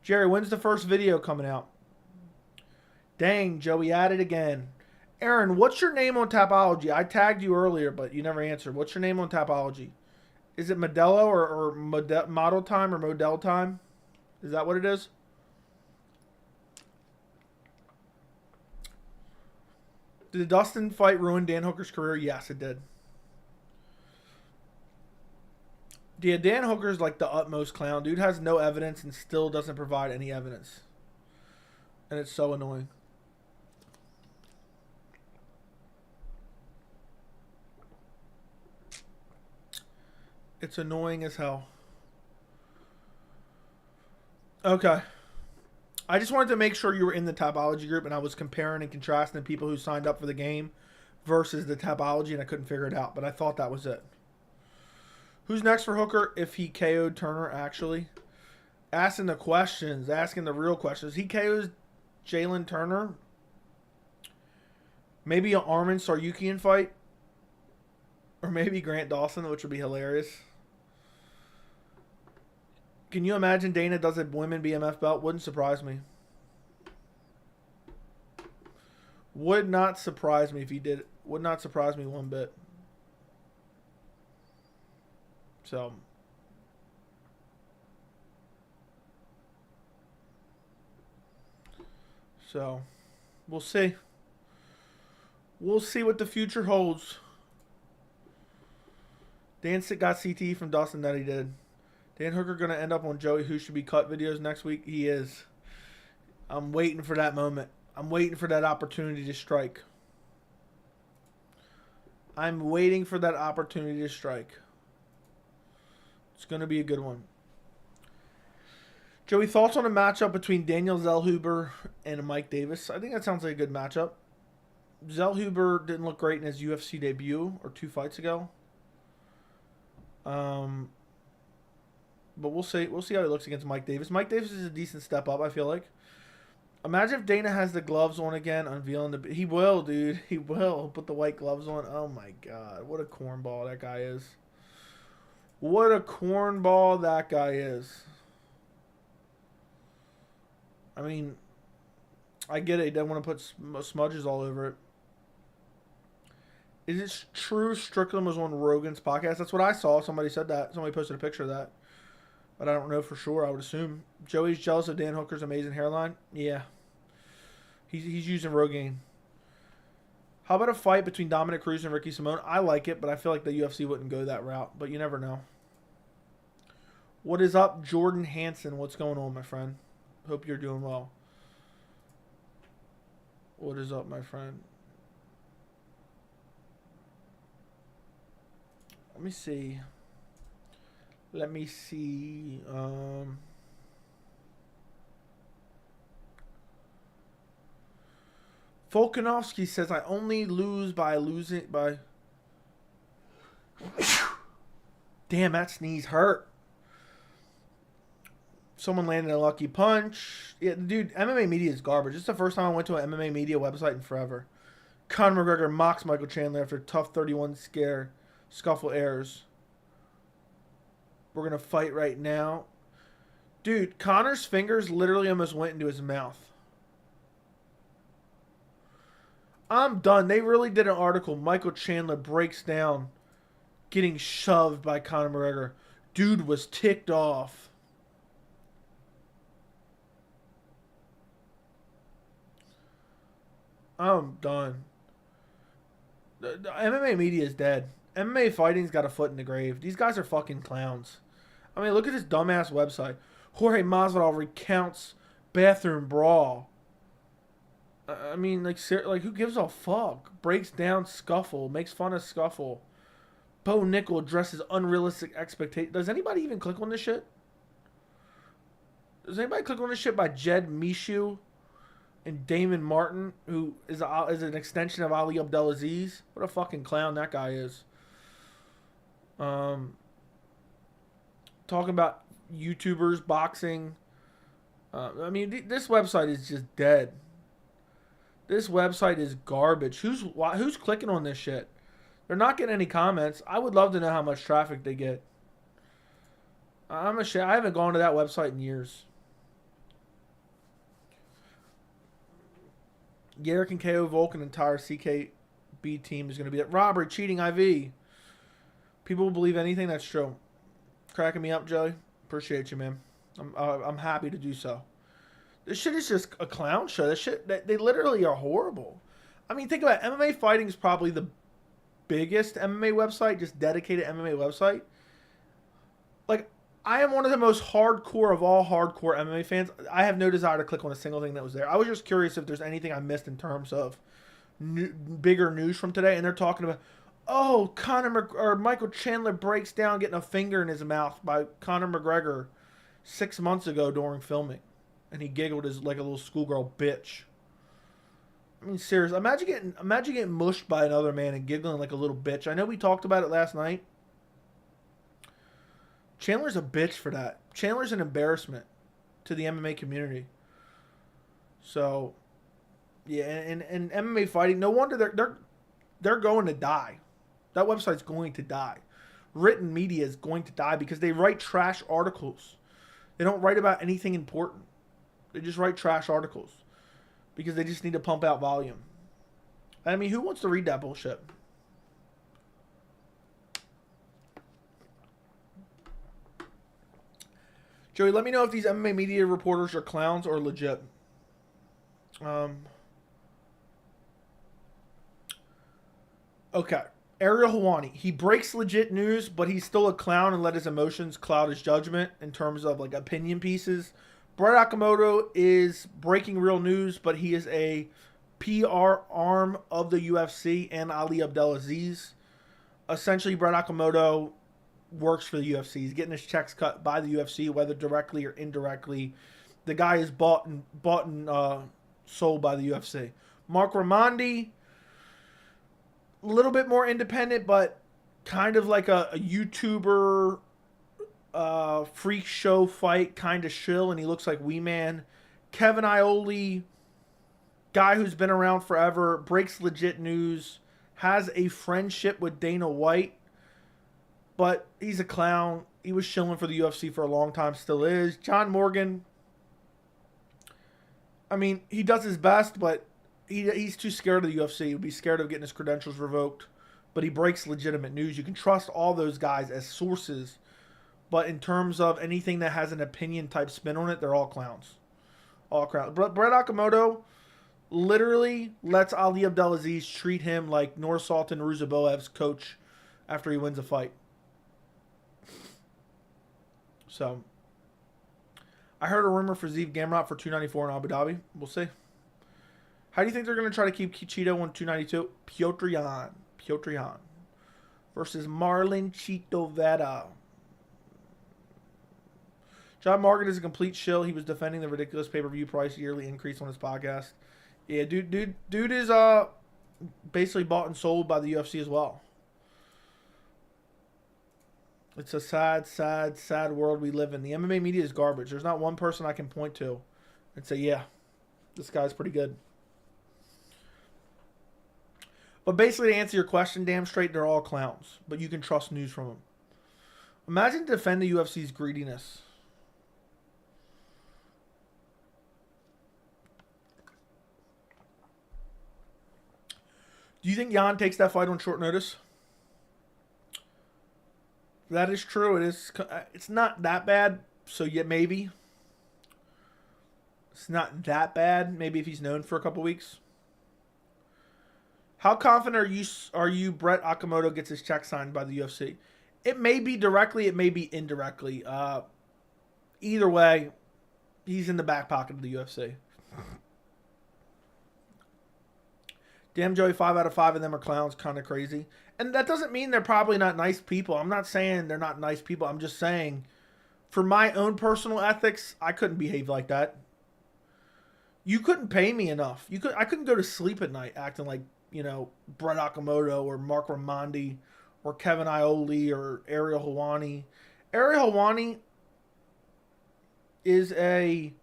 Jerry, when's the first video coming out? Dang, Joey at it again. Aaron, what's your name on Tapology? I tagged you earlier, but you never answered. What's your name on Tapology? Is it Modelo or Model Time or Model Time? Is that what it is? Did the Dustin fight ruin Dan Hooker's career? Yes, it did. Yeah, Dan Hooker's like the utmost clown. Dude has no evidence and still doesn't provide any evidence. And it's so annoying. It's annoying as hell. Okay. I just wanted to make sure you were in the Tapology group, and I was comparing and contrasting the people who signed up for the game versus the Tapology, and I couldn't figure it out, but I thought that was it. Who's next for Hooker if he KO'd Turner, actually? Asking the questions, asking the real questions. He KO's Jalen Turner. Maybe an Armin Saryukian fight. Or maybe Grant Dawson, which would be hilarious. Can you imagine Dana does a women BMF belt? Wouldn't surprise me. Would not surprise me if he did. Would not surprise me one bit. So, we'll see. We'll see what the future holds. Dan got CTE from Dustin that he did. Dan Hooker going to end up on Joey Who Should Be Cut videos next week? He is. I'm waiting for that moment. I'm waiting for that opportunity to strike. I'm waiting for that opportunity to strike. It's going to be a good one. Joey, thoughts on a matchup between Daniel Zellhuber and Mike Davis? I think that sounds like a good matchup. Zellhuber didn't look great in his UFC debut or 2 fights ago. But we'll see. We'll see how he looks against Mike Davis. Mike Davis is a decent step up, I feel like. Imagine if Dana has the gloves on again, unveiling the... He will, dude. He will put the white gloves on. Oh, my God. What a cornball that guy is. What a cornball that guy is. I mean, I get it. He doesn't want to put smudges all over it. Is it true Strickland was on Rogan's podcast? That's what I saw. Somebody said that. Somebody posted a picture of that. But I don't know for sure. I would assume. Joey's jealous of Dan Hooker's amazing hairline? Yeah. He's using Rogaine. How about a fight between Dominic Cruz and Ricky Simone? I like it, but I feel like the UFC wouldn't go that route. But you never know. What is up, Jordan Hansen? What's going on, my friend? Hope you're doing well. What is up, my friend? Let me see. Volkanovski says, I only lose by losing by... Damn, that sneeze hurt. Someone landed a lucky punch. Yeah, dude, MMA media is garbage. This is the first time I went to an MMA media website in forever. Conor McGregor mocks Michael Chandler after tough 31 scare. Scuffle airs. We're going to fight right now. Dude, Conor's fingers literally almost went into his mouth. I'm done. They really did an article. Michael Chandler breaks down getting shoved by Conor McGregor. Dude was ticked off. I'm done. The MMA media is dead. MMA fighting's got a foot in the grave. These guys are fucking clowns. I mean, look at this dumbass website. Jorge Masvidal recounts bathroom brawl. I mean, like who gives a fuck? Breaks down scuffle. Makes fun of scuffle. Bo Nickel addresses unrealistic expectations. Does anybody even click on this shit? Does anybody click on this shit by Jed Mishu and Damon Martin, who is an extension of Ali Abdelaziz? What a fucking clown that guy is. Talking about YouTubers, boxing. I mean, this website is just dead. This website is garbage. Who's clicking on this shit? They're not getting any comments. I would love to know how much traffic they get. I haven't gone to that website in years. Garrick and KO Volkan entire CKB team is going to be at robbery, cheating, IV. People will believe anything that's true. Cracking me up, Joey. Appreciate you, man. I'm happy to do so. This shit is just a clown show. This shit, they literally are horrible. I mean, think about it. MMA Fighting is probably the biggest MMA website, just dedicated MMA website. Like, I am one of the most hardcore of all hardcore MMA fans. I have no desire to click on a single thing that was there. I was just curious if there's anything I missed in terms of bigger news from today. And they're talking about, oh, Michael Chandler breaks down getting a finger in his mouth by Conor McGregor 6 months ago during filming. And he giggled as like a little schoolgirl bitch. I mean, seriously, imagine getting mushed by another man and giggling like a little bitch. I know we talked about it last night. Chandler's a bitch for that. Chandler's an embarrassment to the MMA community. So, yeah, and MMA Fighting, no wonder they're going to die. That website's going to die. Written media is going to die because they write trash articles. They don't write about anything important. They just write trash articles because they just need to pump out volume. I mean, who wants to read that bullshit? Joey, let me know if these MMA media reporters are clowns or legit. Okay. Ariel Helwani. He breaks legit news, but he's still a clown and let his emotions cloud his judgment in terms of like opinion pieces. Brett Okamoto is breaking real news, but he is a PR arm of the UFC and Ali Abdelaziz. Essentially, Brett Okamoto works for the UFC. He's getting his checks cut by the UFC, whether directly or indirectly. The guy is bought and sold by the UFC. Mark Raimondi, a little bit more independent, but kind of like a YouTuber freak show fight kind of shill, and he looks like Wee Man. Kevin Iole, guy who's been around forever, breaks legit news, has a friendship with Dana White, but he's a clown. He was shilling for the UFC for a long time, still is. John Morgan, I mean, he does his best, but he's too scared of the UFC. He would be scared of getting his credentials revoked, but he breaks legitimate news. You can trust all those guys as sources, but in terms of anything that has an opinion type spin on it, they're all clowns. All clowns. But Brett Okamoto literally lets Ali Abdelaziz treat him like Nursultan Ruziboev's coach after he wins a fight. So, I heard a rumor for Zeev Gamrot for 294 in Abu Dhabi. We'll see. How do you think they're going to try to keep Cheeto on 292? Piotr Yan versus Marlon Chito Vera. John Morgan is a complete shill. He was defending the ridiculous pay-per-view price yearly increase on his podcast. Yeah, dude is basically bought and sold by the UFC as well. It's a sad world we live in. The MMA media is garbage. There's not one person I can point to and say, yeah, this guy's pretty good. But basically, to answer your question, damn straight, they're all clowns. But you can trust news from them. Imagine to defend the UFC's greediness. Do you think Jan takes that fight on short notice? That is true. It is. It's not that bad. So yeah, maybe. It's not that bad. Maybe if he's known for a couple weeks. How confident are you Brett Okamoto gets his check signed by the UFC? It may be directly. It may be indirectly. Either way, he's in the back pocket of the UFC. Damn, Joey, 5 out of 5 of them are clowns. Kind of crazy. And that doesn't mean they're probably not nice people. I'm not saying they're not nice people. I'm just saying, for my own personal ethics, I couldn't behave like that. You couldn't pay me enough. I couldn't go to sleep at night acting like, Brett Okamoto or Mark Raimondi or Kevin Iole or Ariel Helwani. Ariel Helwani is a...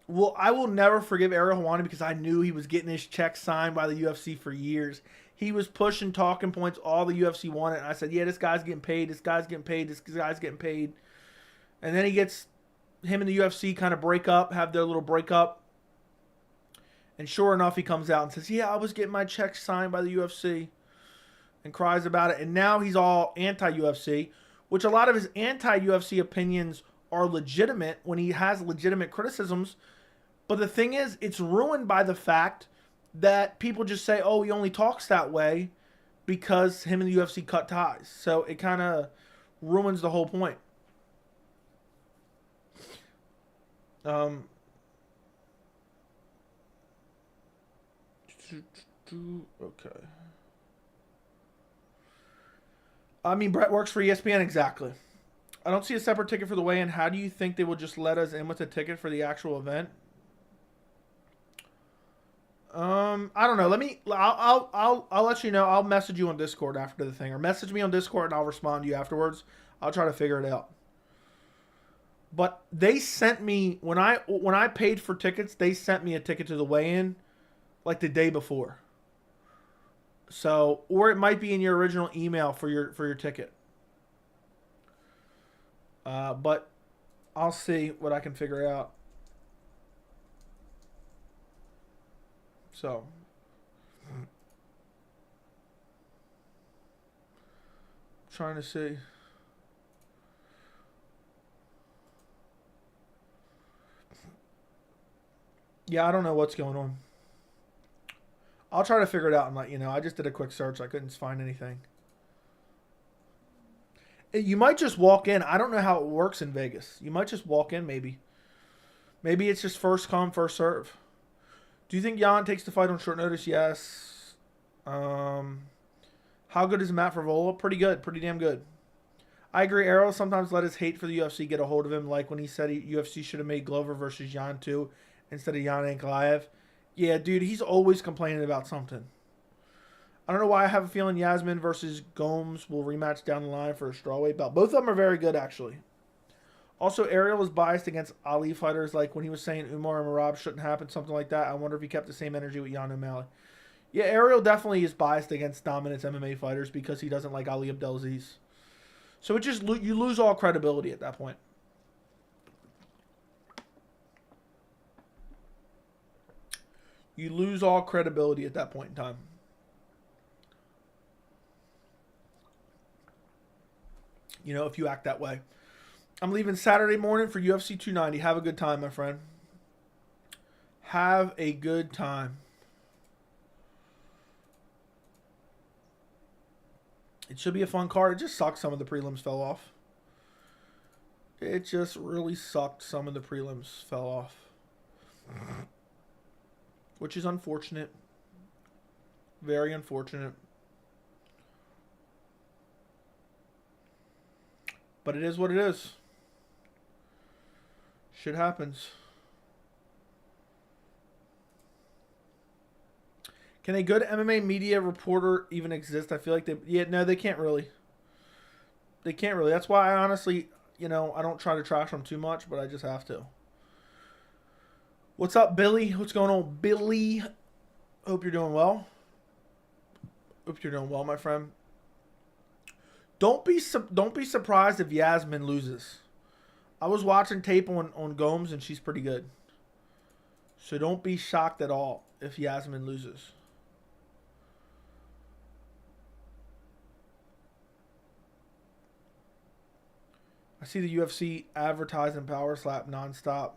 Well, I will never forgive Ariel Helwani because I knew he was getting his check signed by the UFC for years. He was pushing talking points all the UFC wanted. And I said, yeah, this guy's getting paid. This guy's getting paid. This guy's getting paid. And then him and the UFC kind of break up, have their little breakup. And sure enough, he comes out and says, yeah, I was getting my check signed by the UFC. And cries about it. And now he's all anti-UFC, which a lot of his anti-UFC opinions are legitimate when he has legitimate criticisms. But the thing is, it's ruined by the fact that people just say, oh, he only talks that way because him and the UFC cut ties. So it kind of ruins the whole point. Okay. I mean, Brett works for ESPN, exactly. I don't see a separate ticket for the weigh-in. How do you think they will just let us in with a ticket for the actual event? I don't know. I'll let you know. I'll message you on Discord after the thing, or message me on Discord and I'll respond to you afterwards. I'll try to figure it out. But they sent me when I paid for tickets, they sent me a ticket to the weigh-in like the day before. So, or it might be in your original email for your ticket. But I'll see what I can figure out. So, trying to see. Yeah, I don't know what's going on. I'll try to figure it out and let you know. I just did a quick search. I couldn't find anything. You might just walk in. I don't know how it works in Vegas. You might just walk in, maybe. Maybe it's just first come, first serve. Do you think Jan takes the fight on short notice? Yes. How How good is Matt Favola? Pretty good. Pretty damn good. I agree. Errol sometimes let his hate for the UFC get a hold of him, like when he said UFC should have made Glover versus Jan 2 instead of Jan Ankalaev. Yeah, dude, he's always complaining about something. I don't know why I have a feeling Yasmin versus Gomes will rematch down the line for a strawweight belt. Both of them are very good, actually. Also, Ariel was biased against Ali fighters, like when he was saying Umar and Marab shouldn't happen, something like that. I wonder if he kept the same energy with Jan O'Malley. Yeah, Ariel definitely is biased against dominant MMA fighters because he doesn't like Ali Abdelaziz. So it just you lose all credibility at that point. You lose all credibility at that point in time. You know, if you act that way. I'm leaving Saturday morning for UFC 290. Have a good time, my friend. Have a good time. It should be a fun card. It just sucks some of the prelims fell off. It just really sucked some of the prelims fell off. Which is unfortunate. Very unfortunate. But it is what it is. Shit happens. Can a good MMA media reporter even exist? I feel like they can't really. They can't really. That's why I honestly, I don't try to trash them too much, but I just have to. What's up, Billy? What's going on, Billy? Hope you're doing well. Hope you're doing well, my friend. Don't be surprised if Yasmin loses. I was watching tape on Gomes, and she's pretty good. So don't be shocked at all if Yasmin loses. I see the UFC advertising Power Slap nonstop.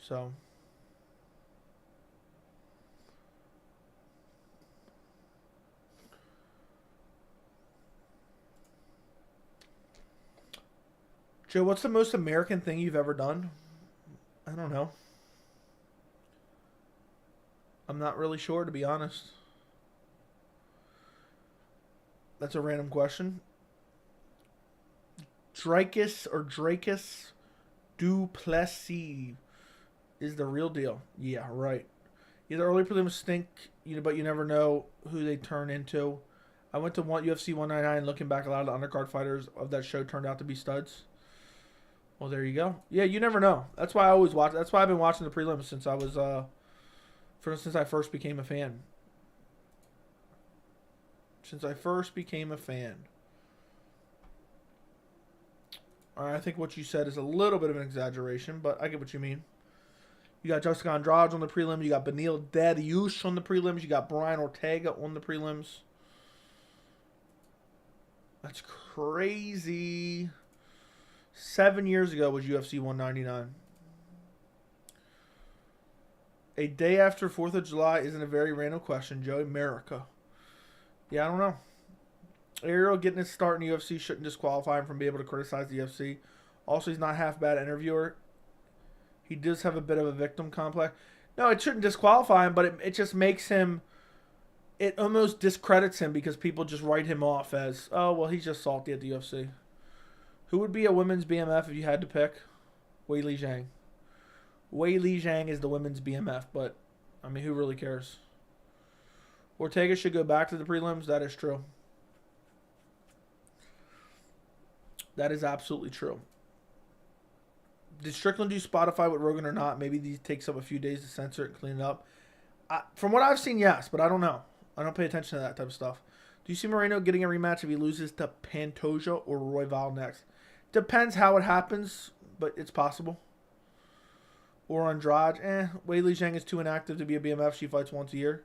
So Joe, what's the most American thing you've ever done? I don't know. I'm not really sure, to be honest. That's a random question. Dracus Duplessis is the real deal. Yeah, right. Yeah, the early prelims stink, but you never know who they turn into. I went to UFC 199, looking back, a lot of the undercard fighters of that show turned out to be studs. Well, there you go. Yeah, you never know. That's why I always watch. That's why I've been watching the prelims since I first became a fan. Since I first became a fan. All right, I think what you said is a little bit of an exaggeration, but I get what you mean. You got Jessica Andrade on the prelims. You got Benil Dariush on the prelims. You got Brian Ortega on the prelims. That's crazy. 7 years ago was UFC 199. A day after 4th of July isn't a very random question, Joey. America. Yeah, I don't know. Ariel getting his start in the UFC shouldn't disqualify him from being able to criticize the UFC. Also, he's not half bad interviewer. He does have a bit of a victim complex. No, it shouldn't disqualify him, but it just makes him... It almost discredits him because people just write him off as, oh, well, he's just salty at the UFC. Who would be a women's BMF if you had to pick? Wei Li Zhang. Wei Li Zhang is the women's BMF, but, I mean, who really cares? Ortega should go back to the prelims. That is true. That is absolutely true. Did Strickland do Spotify with Rogan or not? Maybe these takes up a few days to censor it and clean it up. From what I've seen, yes, but I don't know. I don't pay attention to that type of stuff. Do you see Moreno getting a rematch if he loses to Pantoja or Royval next? Depends how it happens, but it's possible. Or Andrade. Wei Li Zhang is too inactive to be a BMF. She fights once a year.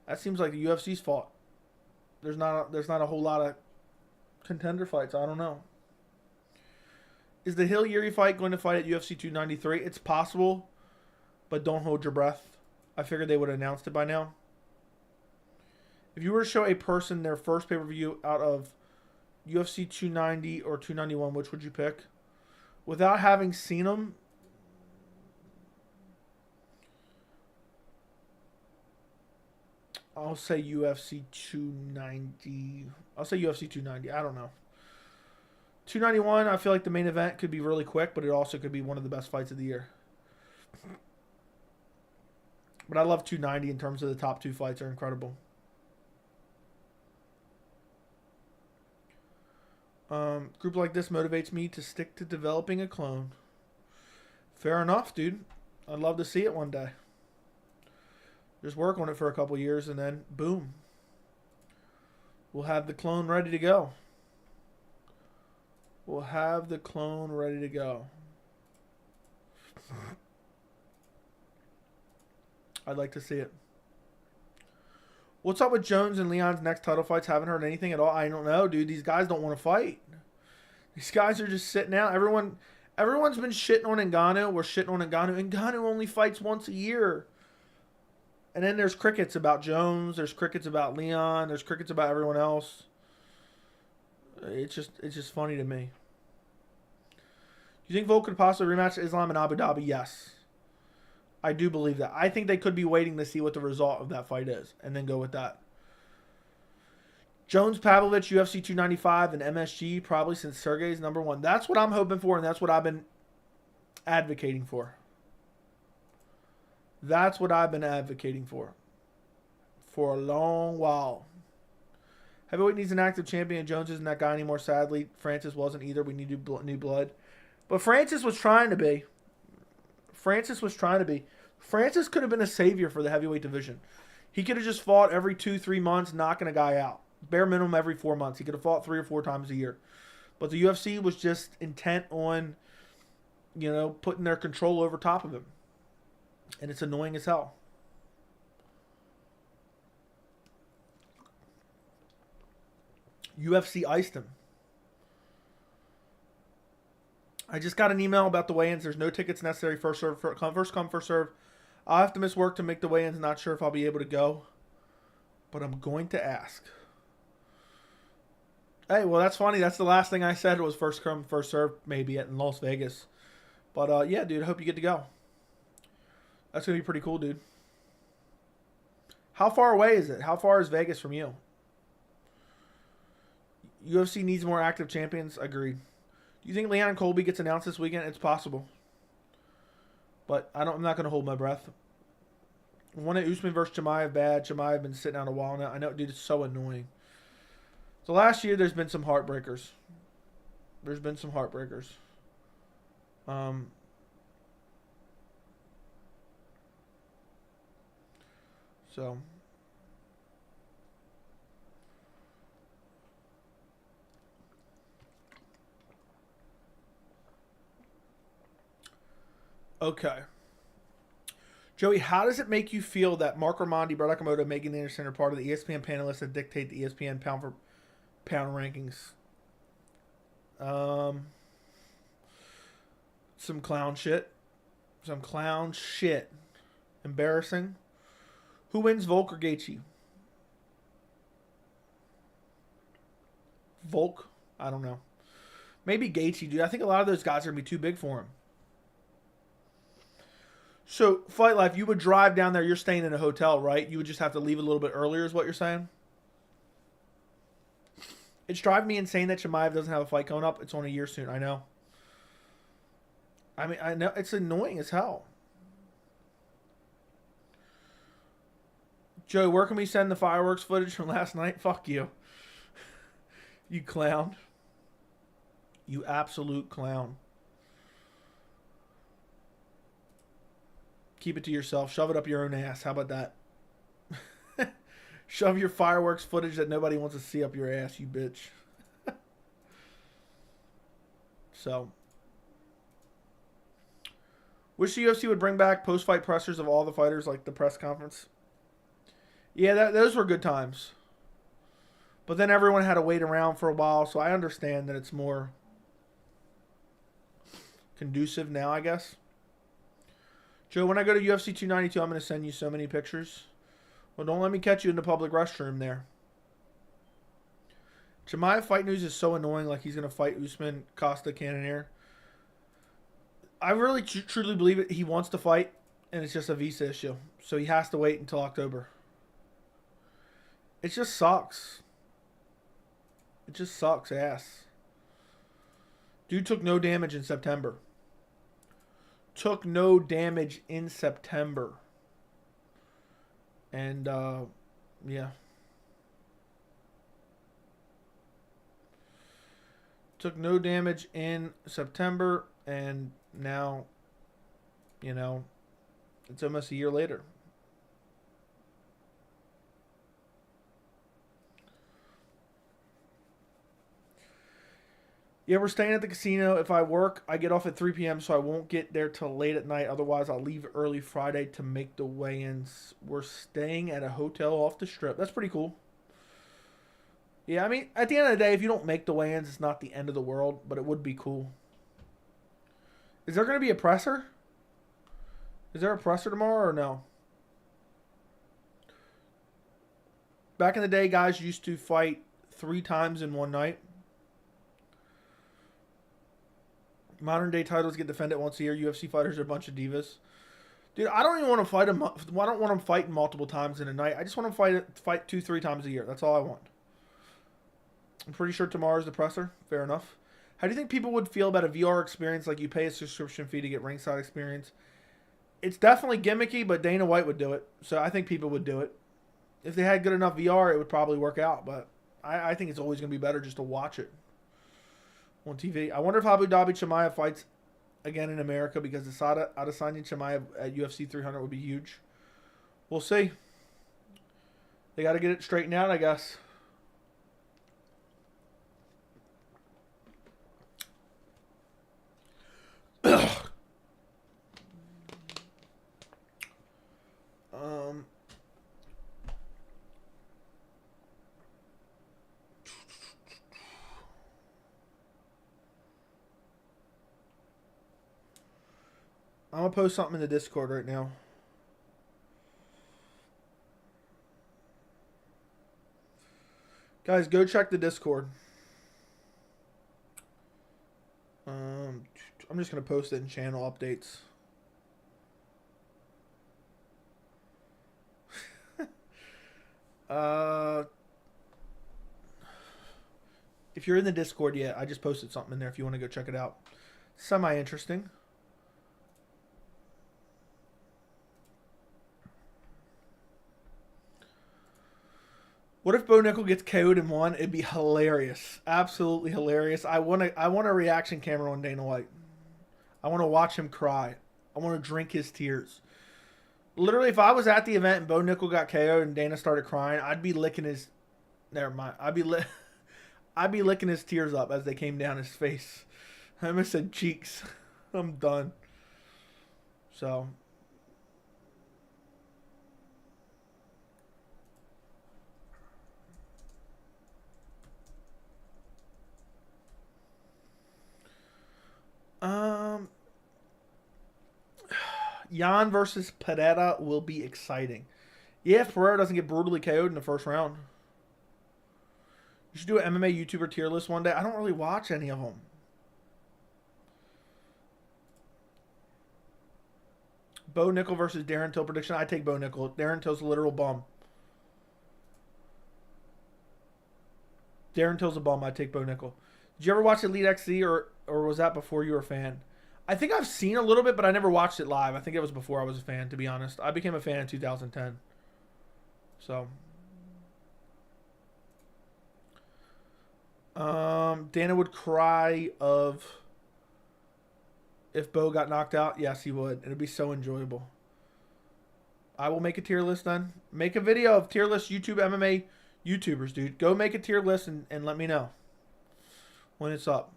That seems like the UFC's fault. There's not a whole lot of contender fights. I don't know. Is the Hill Yuri fight going to fight at UFC 293? It's possible, but don't hold your breath. I figured they would have announced it by now. If you were to show a person their first pay-per-view out of UFC 290 or 291, which would you pick? Without having seen them, I'll say UFC 290. I'll say UFC 290. I don't know. 291, I feel like the main event could be really quick, but it also could be one of the best fights of the year. But I love 290 in terms of the top two fights are incredible. Group like this motivates me to stick to developing a clone. Fair enough, dude. I'd love to see it one day. Just work on it for a couple years and then boom. We'll have the clone ready to go. We'll have the clone ready to go. I'd like to see it. What's up with Jones and Leon's next title fights? Haven't heard anything at all. I don't know, dude. These guys don't want to fight. These guys are just sitting out. Everyone's been shitting on Ngannou. We're shitting on Ngannou. Ngannou only fights once a year. And then there's crickets about Jones. There's crickets about Leon. There's crickets about everyone else. It's just funny to me. Do you think Volk could possibly rematch Islam in Abu Dhabi? Yes. I do believe that. I think they could be waiting to see what the result of that fight is and then go with that. Jones, Pavlovich, UFC 295, and MSG probably since Sergey's #1. That's what I'm hoping for, and that's what I've been advocating for. That's what I've been advocating for a long while. Heavyweight needs an active champion. Jones isn't that guy anymore, sadly. Francis wasn't either. We need new blood. But Francis was trying to be. Francis could have been a savior for the heavyweight division. He could have just fought every 2-3 months, knocking a guy out. Bare minimum every 4 months. He could have fought 3 or 4 times a year. But the UFC was just intent on, putting their control over top of him. And it's annoying as hell. UFC iced him. I just got an email about the weigh-ins. There's no tickets necessary. First come, first serve. I'll have to miss work to make the weigh-ins. Not sure if I'll be able to go. But I'm going to ask. Hey, well, that's funny. That's the last thing I said was first come, first serve, maybe in Las Vegas. But, yeah, dude, I hope you get to go. That's going to be pretty cool, dude. How far away is it? How far is Vegas from you? UFC needs more active champions. Agreed. Do you think Leon Colby gets announced this weekend? It's possible. But I'm not going to hold my breath. One at Usman versus Chimaev, bad. Chimaev been sitting out a while now. I know, dude, it's so annoying. So last year, there's been some heartbreakers. So. Okay. Joey, how does it make you feel that Mark Raimondi, Brett Okamoto, Megan Anderson are part of the ESPN panelists that dictate the ESPN pound for pound rankings? Some clown shit. Embarrassing. Who wins, Volk or Gaethje? Volk? I don't know. Maybe Gaethje, dude. I think a lot of those guys are going to be too big for him. So, Fight Life, you would drive down there. You're staying in a hotel, right? You would just have to leave a little bit earlier is what you're saying? It's driving me insane that Chimaev doesn't have a fight coming up. It's on a year soon. I know. I mean, I know. It's annoying as hell. Joey, where can we send the fireworks footage from last night? Fuck you. You clown. You absolute clown. Keep it to yourself. Shove it up your own ass. How about that? Shove your fireworks footage that nobody wants to see up your ass, you bitch. So. Wish the UFC would bring back post-fight pressers of all the fighters, like the press conference. Yeah, those were good times. But then everyone had to wait around for a while, so I understand that it's more conducive now, I guess. Joe, when I go to UFC 292, I'm going to send you so many pictures. Well, don't let me catch you in the public restroom there. Chimaev fight news is so annoying, like he's going to fight Usman, Costa, Cannonier. I really truly believe it. He wants to fight, and it's just a visa issue. So he has to wait until October. It just sucks. It just sucks ass. Dude took no damage in September. Took no damage in September. And, yeah. Took no damage in September, and now, you know, it's almost a year later. Yeah, we're staying at the casino. If I work, I get off at 3 p.m., so I won't get there till late at night. Otherwise, I'll leave early Friday to make the weigh-ins. We're staying at a hotel off the strip. That's pretty cool. Yeah, I mean, at the end of the day, if you don't make the weigh-ins, it's not the end of the world, but it would be cool. Is there going to be a presser? Is there a presser tomorrow or no? Back in the day, guys used to fight 3 times in one night. Modern day titles get defended once a year. UFC fighters are a bunch of divas. Dude, I don't even want to fight them. I don't want them fighting multiple times in a night. I just want them fight 2-3 times a year. That's all I want. I'm pretty sure tomorrow's the presser. Fair enough. How do you think people would feel about a VR experience like you pay a subscription fee to get ringside experience? It's definitely gimmicky, but Dana White would do it. So I think people would do it. If they had good enough VR, it would probably work out. But I think it's always going to be better just to watch it on TV. I wonder if Abu Dhabi Chimaev fights again in America, because the Adesanya Chimaev at UFC 300 would be huge. We'll see. They got to get it straightened out, I guess. I'm going to post something in the Discord right now. Guys, go check the Discord. I'm just going to post it in channel updates. If you're in the Discord yet, I just posted something in there if you want to go check it out. Semi-interesting. What if Bo Nickel gets KO'd in one? It'd be hilarious. Absolutely hilarious. I want a reaction camera on Dana White. I want to watch him cry. I want to drink his tears. Literally, if I was at the event and Bo Nickel got KO'd and Dana started crying, I'd be licking his... Never mind. I'd be licking his tears up as they came down his face. I almost said cheeks. I'm done. So... Jan versus Pereira will be exciting. Yeah, if Pereira doesn't get brutally KO'd in the first round. You should do an MMA YouTuber tier list one day. I don't really watch any of them. Bo Nickel versus Darren Till prediction. I take Bo Nickel. Darren Till's a literal bum. Darren Till's a bum. I take Bo Nickel. Did you ever watch Elite XC, or was that before you were a fan? I think I've seen a little bit, but I never watched it live. I think it was before I was a fan, to be honest. I became a fan in 2010. So. Dana would cry if Bo got knocked out. Yes, he would. It'd be so enjoyable. I will make a tier list then. Make a video of tier list YouTube MMA YouTubers, dude. Go make a tier list and let me know when it's up.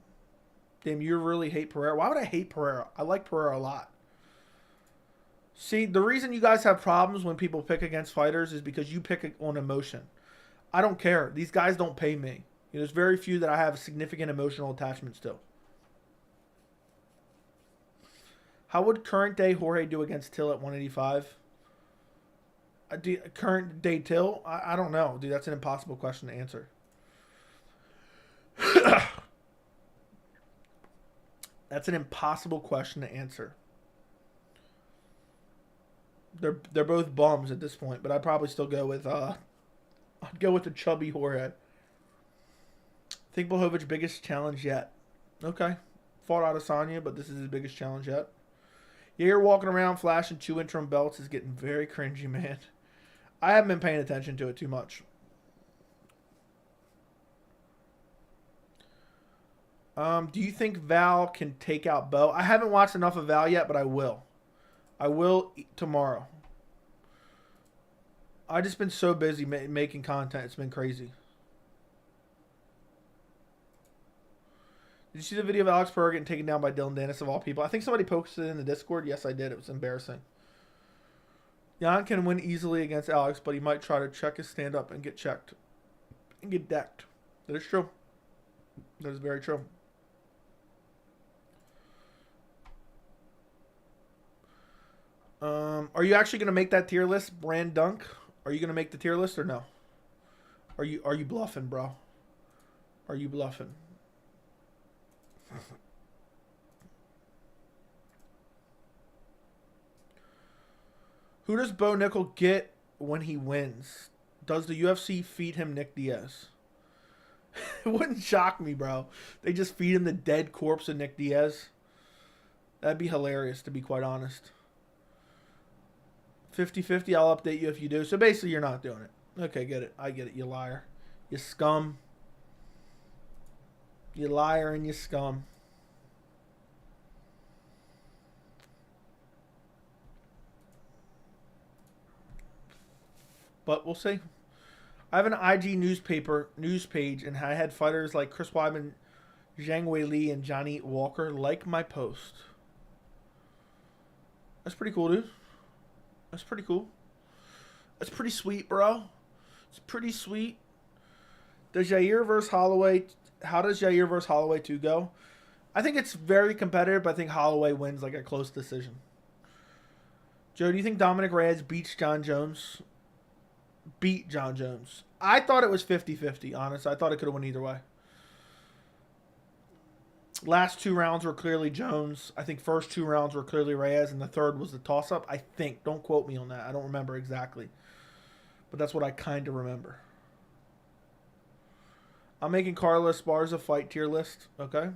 Damn, you really hate Pereira. Why would I hate Pereira? I like Pereira a lot. See, the reason you guys have problems when people pick against fighters is because you pick on emotion. I don't care. These guys don't pay me. There's very few that I have significant emotional attachments to. How would current day Jorge do against Till at 185? Current day Till? I don't know. Dude, that's an impossible question to answer. That's an impossible question to answer. They're both bums at this point, but I'd probably still go with I'd go with the chubby whorehead. Think Blahovic's biggest challenge yet. Okay. Fought Adesanya, but this is his biggest challenge yet. Yair walking around flashing 2 interim belts is getting very cringy, man. I haven't been paying attention to it too much. Do you think Val can take out Bo? I haven't watched enough of Val yet, but I will. I will tomorrow. I've just been so busy making content. It's been crazy. Did you see the video of Alex Pereira getting taken down by Dylan Dennis of all people? I think somebody posted it in the Discord. Yes, I did. It was embarrassing. Jan can win easily against Alex, but he might try to check his stand-up and get checked. And get decked. That is true. That is very true. Are you actually going to make that tier list, Brand Dunk? Are you going to make the tier list or no? Are you bluffing, bro? Are you bluffing? Who does Bo Nickel get when he wins? Does the UFC feed him Nick Diaz? It wouldn't shock me, bro. They just feed him the dead corpse of Nick Diaz. That'd be hilarious, to be quite honest. 50-50, I'll update you if you do. So basically, you're not doing it. Okay, get it. I get it, you liar. You scum. You liar and you scum. But we'll see. I have an IG news page, and I had fighters like Chris Weidman, Zhang Wei Li, and Johnny Walker like my post. That's pretty cool, dude. That's pretty cool. That's pretty sweet, bro. It's pretty sweet. Does Yair versus Holloway? How does Yair versus Holloway 2 go? I think it's very competitive, but I think Holloway wins like a close decision. Joe, do you think Dominic Reyes beats John Jones? Beat John Jones. I thought it was 50-50, honest. I thought it could have went either way. Last 2 rounds were clearly Jones. I think first 2 rounds were clearly Reyes, and the third was the toss-up. I think. Don't quote me on that. I don't remember exactly. But that's what I kind of remember. I'm making Carlos Esparza fight tier list. Okay.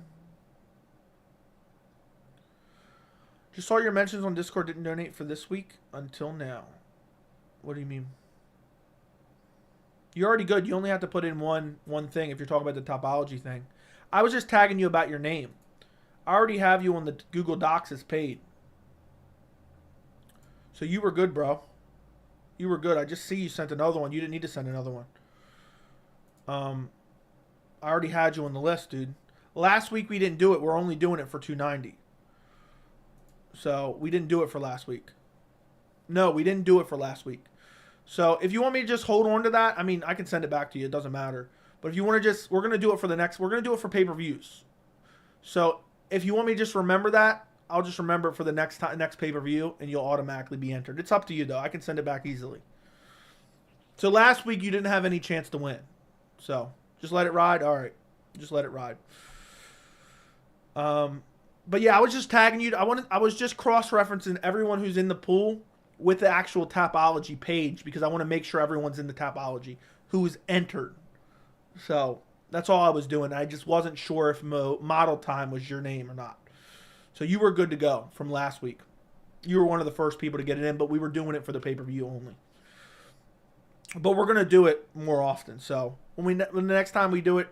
Just saw your mentions on Discord didn't donate for this week until now. What do you mean? You're already good. You only have to put in one thing if you're talking about the topology thing. I was just tagging you about your name. I already have you on the Google Docs as paid. So you were good, bro. You were good. I just see you sent another one. You didn't need to send another one. I already had you on the list, dude. Last week we didn't do it. We're only doing it for 290. So we didn't do it for last week. No, we didn't do it for last week. So if you want me to just hold on to that, I mean, I can send it back to you. It doesn't matter. But if you want to just, we're going to do it for the next, we're going to do it for pay-per-views. So if you want me to just remember that, I'll just remember it for the next pay-per-view, and you'll automatically be entered. It's up to you, though. I can send it back easily. So last week, you didn't have any chance to win. So just let it ride. All right. Just let it ride. But yeah, I was just tagging you. I was just cross-referencing everyone who's in the pool with the actual Tapology page because I want to make sure everyone's in the Tapology who's entered. So that's all I was doing. I just wasn't sure if Model Time was your name or not. So you were good to go from last week. You were one of the first people to get it in, but we were doing it for the pay-per-view only. But we're going to do it more often. So when the next time we do it,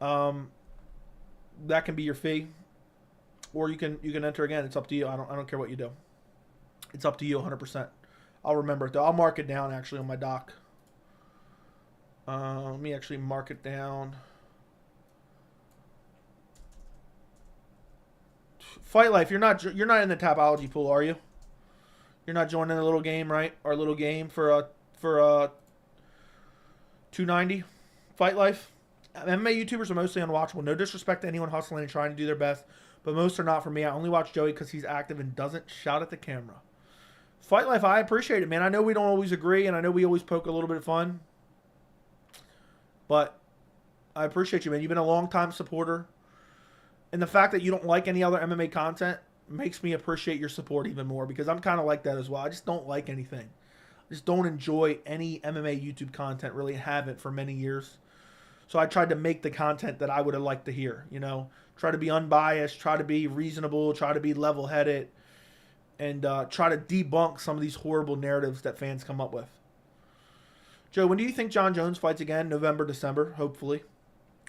that can be your fee. Or you can enter again. It's up to you. I don't care what you do. It's up to you 100%. I'll remember it though. I'll mark it down actually on my doc. Let me actually mark it down. Fight Life, you're not in the Tapology pool, are you? You're not joining the little game, right? Our little game for 290. Fight Life. MMA YouTubers are mostly unwatchable. No disrespect to anyone hustling and trying to do their best, but most are not for me. I only watch Joey because he's active and doesn't shout at the camera. Fight Life, I appreciate it, man. I know we don't always agree, and I know we always poke a little bit of fun. But I appreciate you, man. You've been a long-time supporter. And the fact that you don't like any other MMA content makes me appreciate your support even more because I'm kind of like that as well. I just don't like anything. just don't enjoy any MMA YouTube content, really haven't for many years. So I tried to make the content that I would have liked to hear, you know. Try to be unbiased, try to be reasonable, try to be level-headed, and try to debunk some of these horrible narratives that fans come up with. Joe, when do you think Jon Jones fights again? November, December, hopefully.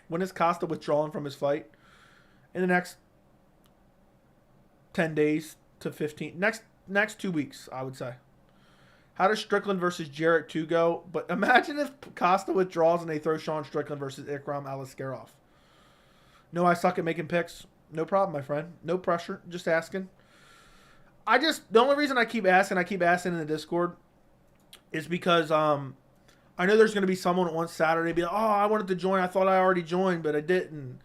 When is Costa withdrawing from his fight? In the next 10 days to 15. Next 2 weeks, I would say. How does Strickland versus Jarrett 2 go? But imagine if Costa withdraws and they throw Sean Strickland versus Ikram Aliskerov. No, I suck at making picks. No problem, my friend. No pressure. Just asking. The only reason I keep asking in the Discord is because I know there's going to be someone on Saturday be like, oh, I wanted to join. I thought I already joined, but I didn't.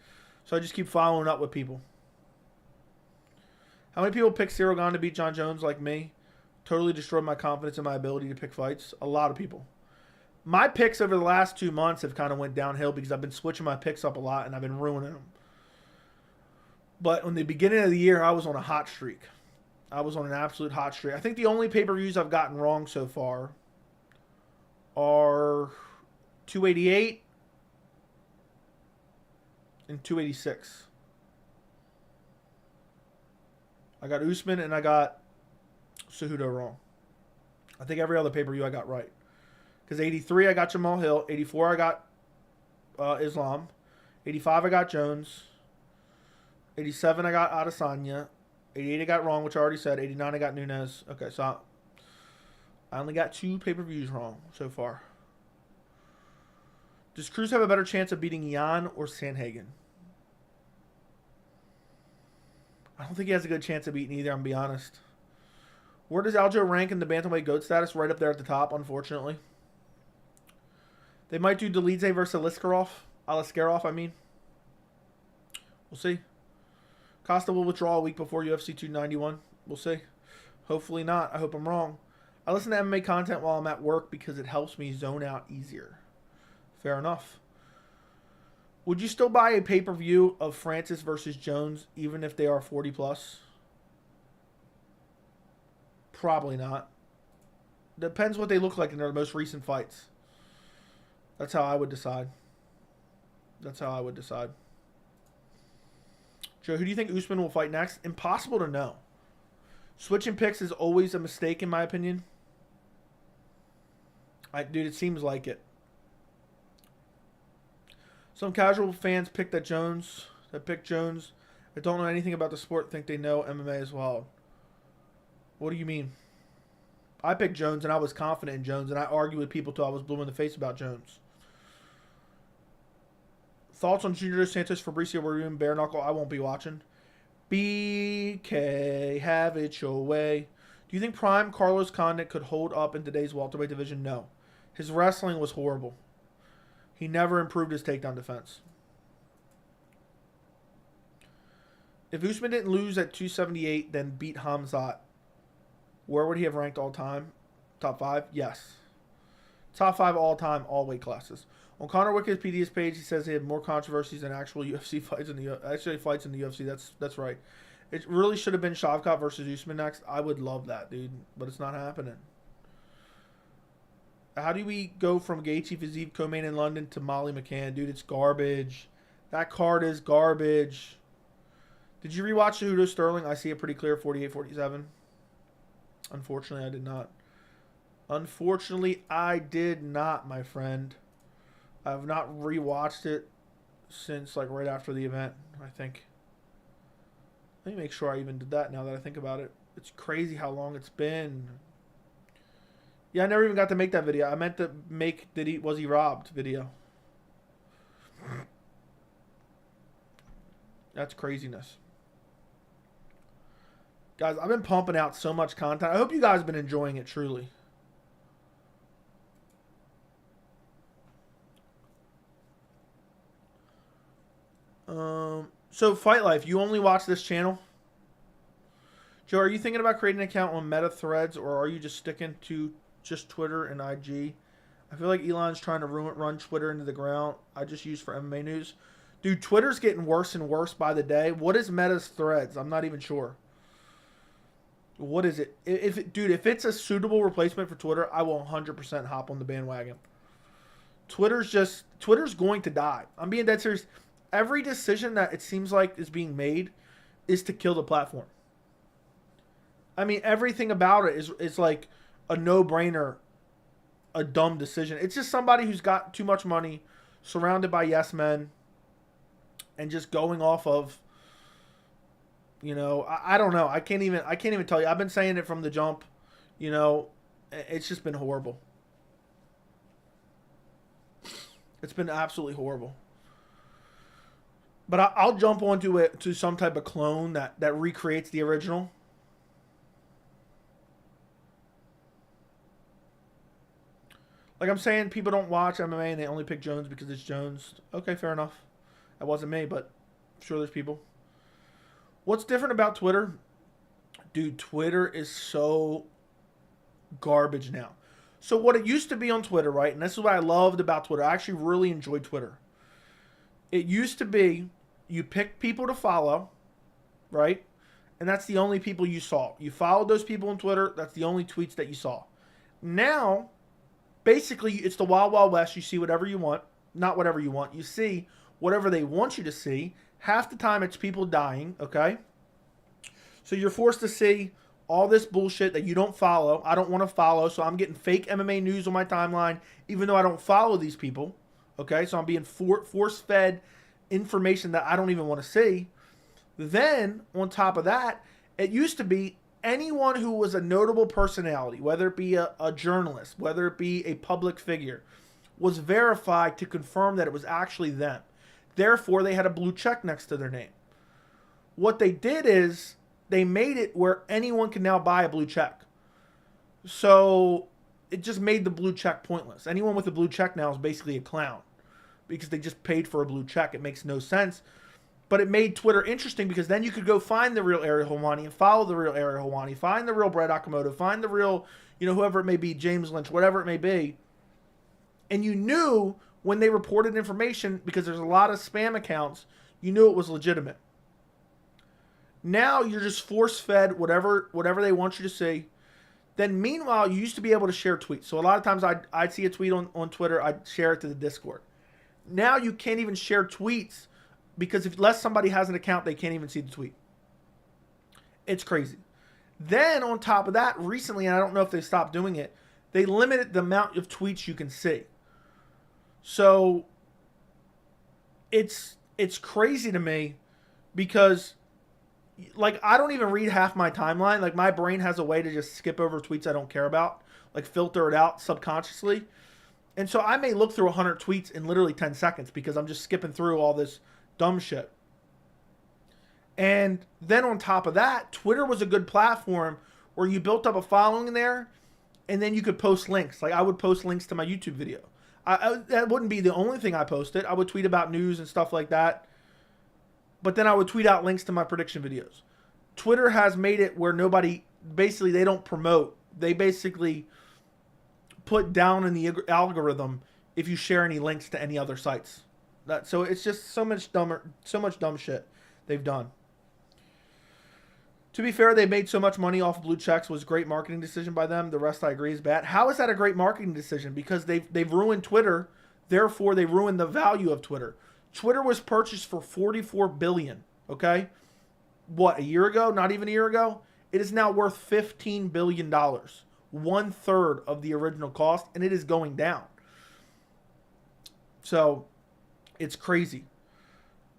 So I just keep following up with people. How many people pick Cyril Gane to beat Jon Jones like me? Totally destroyed my confidence in my ability to pick fights. A lot of people. My picks over the last 2 months have kind of went downhill because I've been switching my picks up a lot and I've been ruining them. But in the beginning of the year, I was on a hot streak. I was on an absolute hot streak. I think the only pay-per-views I've gotten wrong so far are 288 and 286. I got Usman and I got Cejudo wrong. I think every other pay-per-view I got right. Because 83 I got Jamal Hill. 84 I got Islam. 85 I got Jones. 87 I got Adesanya. 88 I got wrong, which I already said. 89 I got Nunes. Okay, so I only got 2 pay-per-views wrong so far. Does Cruz have a better chance of beating Jan or Sandhagen? I don't think he has a good chance of beating either, I'm going to be honest. Where does Aljo rank in the bantamweight GOAT status? Right up there at the top, unfortunately. They might do Dolidze versus Aliskerov, I mean. We'll see. Costa will withdraw a week before UFC 291. We'll see. Hopefully not. I hope I'm wrong. I listen to MMA content while I'm at work because it helps me zone out easier. Fair enough. Would you still buy a pay-per-view of Francis versus Jones even if they are 40 plus? Probably not. Depends what they look like in their most recent fights. That's how I would decide. Joe, who do you think Usman will fight next? Impossible to know. Switching picks is always a mistake in my opinion. Dude, it seems like it. Some casual fans pick Jones that don't know anything about the sport think they know MMA as well. What do you mean? I picked Jones and I was confident in Jones and I argued with people till I was blue in the face about Jones. Thoughts on Junior Dos Santos, Fabricio Werdum, Bare Knuckle? I won't be watching. BK, have it your way. Do you think Prime Carlos Condit could hold up in today's welterweight division? No. His wrestling was horrible. He never improved his takedown defense. If Usman didn't lose at 278, then beat Hamzat, where would he have ranked all time? Top 5? Yes. Top 5 all time, all weight classes. On Conor Wikipedia's page, he says he had more controversies than actual UFC fights in the UFC. That's right. It really should have been Shavkat versus Usman next. I would love that, dude, but it's not happening. How do we go from Gaethje, Fiziev, co-main in London to Molly McCann? Dude, it's garbage. That card is garbage. Did you rewatch Cejudo Sterling? I see it pretty clear, 48-47. Unfortunately, I did not. I did not, my friend. I have not rewatched it since like right after the event, I think. Let me make sure I even did that now that I think about it. It's crazy how long it's been. Yeah, I never even got to make that video. I meant to make was he robbed video. That's craziness. Guys, I've been pumping out so much content. I hope you guys have been enjoying it truly. So Fight Life, you only watch this channel? Joe, are you thinking about creating an account on Meta Threads, or are you just sticking to just Twitter and IG? I feel like Elon's trying to run Twitter into the ground. I just use for MMA news. Dude, Twitter's getting worse and worse by the day. What is Meta's Threads? I'm not even sure. What is it? If it's a suitable replacement for Twitter, I will 100% hop on the bandwagon. Twitter's going to die. I'm being dead serious. Every decision that it seems like is being made is to kill the platform. I mean, everything about it is like a no-brainer, a dumb decision. It's just somebody who's got too much money, surrounded by yes men, and just going off of, I don't know. I can't even tell you. I've been saying it from the jump. It's just been horrible. It's been absolutely horrible. But I'll jump onto it to some type of clone that recreates the original. Like I'm saying, people don't watch MMA and they only pick Jones because it's Jones. Okay, fair enough. That wasn't me, but I'm sure there's people. What's different about Twitter? Dude, Twitter is so garbage now. So what it used to be on Twitter, right? And this is what I loved about Twitter. I actually really enjoyed Twitter. It used to be you picked people to follow, right? And that's the only people you saw. You followed those people on Twitter. That's the only tweets that you saw. Now, basically, it's the Wild Wild West. You see whatever you want. Not whatever you want. You see whatever they want you to see. Half the time, it's people dying, okay? So you're forced to see all this bullshit that you don't follow. I don't want to follow, so I'm getting fake MMA news on my timeline, even though I don't follow these people, okay? So I'm being force-fed information that I don't even want to see. Then, on top of that, it used to be anyone who was a notable personality, whether it be a journalist, whether it be a public figure, was verified to confirm that it was actually them. Therefore, they had a blue check next to their name. What they did is they made it where anyone can now buy a blue check. So it just made the blue check pointless. Anyone with a blue check now is basically a clown because they just paid for a blue check. It makes no sense. But it made Twitter interesting because then you could go find the real Ariel Helwani and follow the real Ariel Helwani, find the real Brett Okamoto, find the real, whoever it may be, James Lynch, whatever it may be. And you knew when they reported information, because there's a lot of spam accounts, you knew it was legitimate. Now you're just force-fed whatever they want you to see. Then meanwhile, you used to be able to share tweets. So a lot of times I'd see a tweet on Twitter, I'd share it to the Discord. Now you can't even share tweets because unless somebody has an account, they can't even see the tweet. It's crazy. Then on top of that, recently, and I don't know if they stopped doing it, they limited the amount of tweets you can see. So it's crazy to me because like I don't even read half my timeline. Like my brain has a way to just skip over tweets I don't care about, like filter it out subconsciously. And so I may look through 100 tweets in literally 10 seconds because I'm just skipping through all this dumb shit. And then on top of that, Twitter was a good platform where you built up a following there and then you could post links. Like I would post links to my YouTube video. That wouldn't be the only thing I posted. I would tweet about news and stuff like that. But then I would tweet out links to my prediction videos. Twitter has made it where basically they don't promote. They basically put down in the algorithm if you share any links to any other sites. So it's just so much dumb shit they've done. To be fair, they made so much money off blue checks. Was a great marketing decision by them. The rest I agree is bad. How is that a great marketing decision? Because they've ruined Twitter. Therefore, they ruined the value of Twitter. Twitter was purchased for $44 billion. Okay, what, a year ago? Not even a year ago. It is now worth $15 billion, 1/3 of the original cost, and it is going down. So, it's crazy.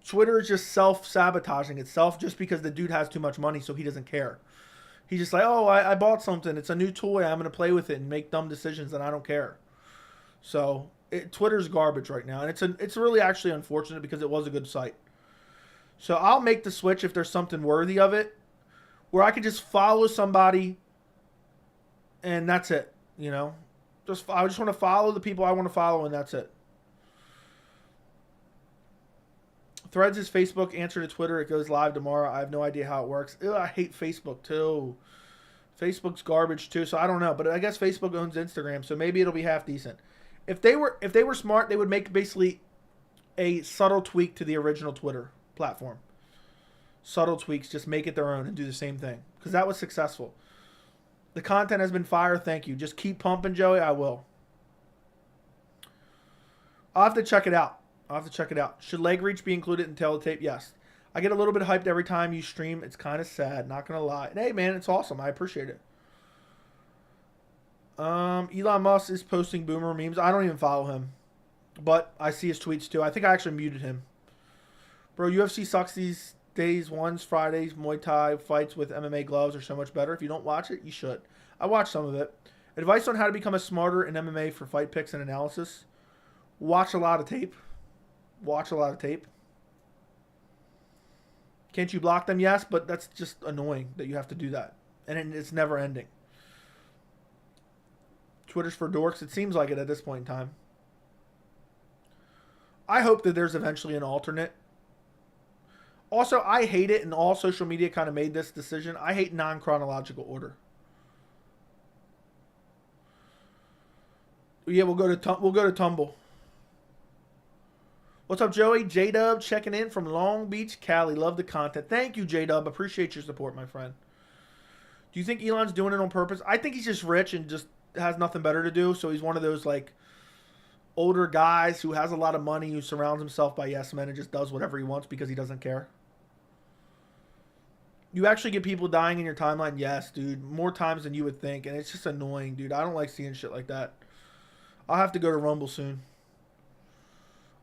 Twitter is just self-sabotaging itself just because the dude has too much money, so he doesn't care. He's just like, oh, I bought something. It's a new toy. I'm going to play with it and make dumb decisions, and I don't care. So Twitter's garbage right now, and it's really actually unfortunate because it was a good site. So I'll make the switch if there's something worthy of it, where I could just follow somebody, and that's it. I just want to follow the people I want to follow, and that's it. Threads is Facebook, answer to Twitter. It goes live tomorrow. I have no idea how it works. Ew, I hate Facebook too. Facebook's garbage too, so I don't know. But I guess Facebook owns Instagram, so maybe it'll be half decent. If they were smart, they would make basically a subtle tweak to the original Twitter platform. subtle tweaks, just make it their own and do the same thing. Because that was successful. The content has been fire. Thank you. Just keep pumping, Joey. I will. I'll have to check it out. Should leg reach be included in teletape? Yes. I get a little bit hyped every time you stream. It's kind of sad. Not going to lie. And hey, man, it's awesome. I appreciate it. Elon Musk is posting boomer memes. I don't even follow him. But I see his tweets too. I think I actually muted him. Bro, UFC sucks these days. Fridays, Muay Thai fights with MMA gloves are so much better. If you don't watch it, you should. I watched some of it. Advice on how to become a smarter in MMA for fight picks and analysis. Watch a lot of tape. Can't you block them? Yes, but that's just annoying that you have to do that. And it's never ending. Twitter's for dorks. It seems like it at this point in time. I hope that there's eventually an alternate. Also, I hate it, and all social media kind of made this decision. I hate non-chronological order. Yeah, we'll go to Tumble. What's up, Joey? J-Dub checking in from Long Beach, Cali. Love the content. Thank you, J-Dub. Appreciate your support, my friend. Do you think Elon's doing it on purpose? I think he's just rich and just has nothing better to do. So he's one of those, like, older guys who has a lot of money, who surrounds himself by yes men and just does whatever he wants because he doesn't care. You actually get people dying in your timeline? Yes, dude. More times than you would think. And it's just annoying, dude. I don't like seeing shit like that. I'll have to go to Rumble soon.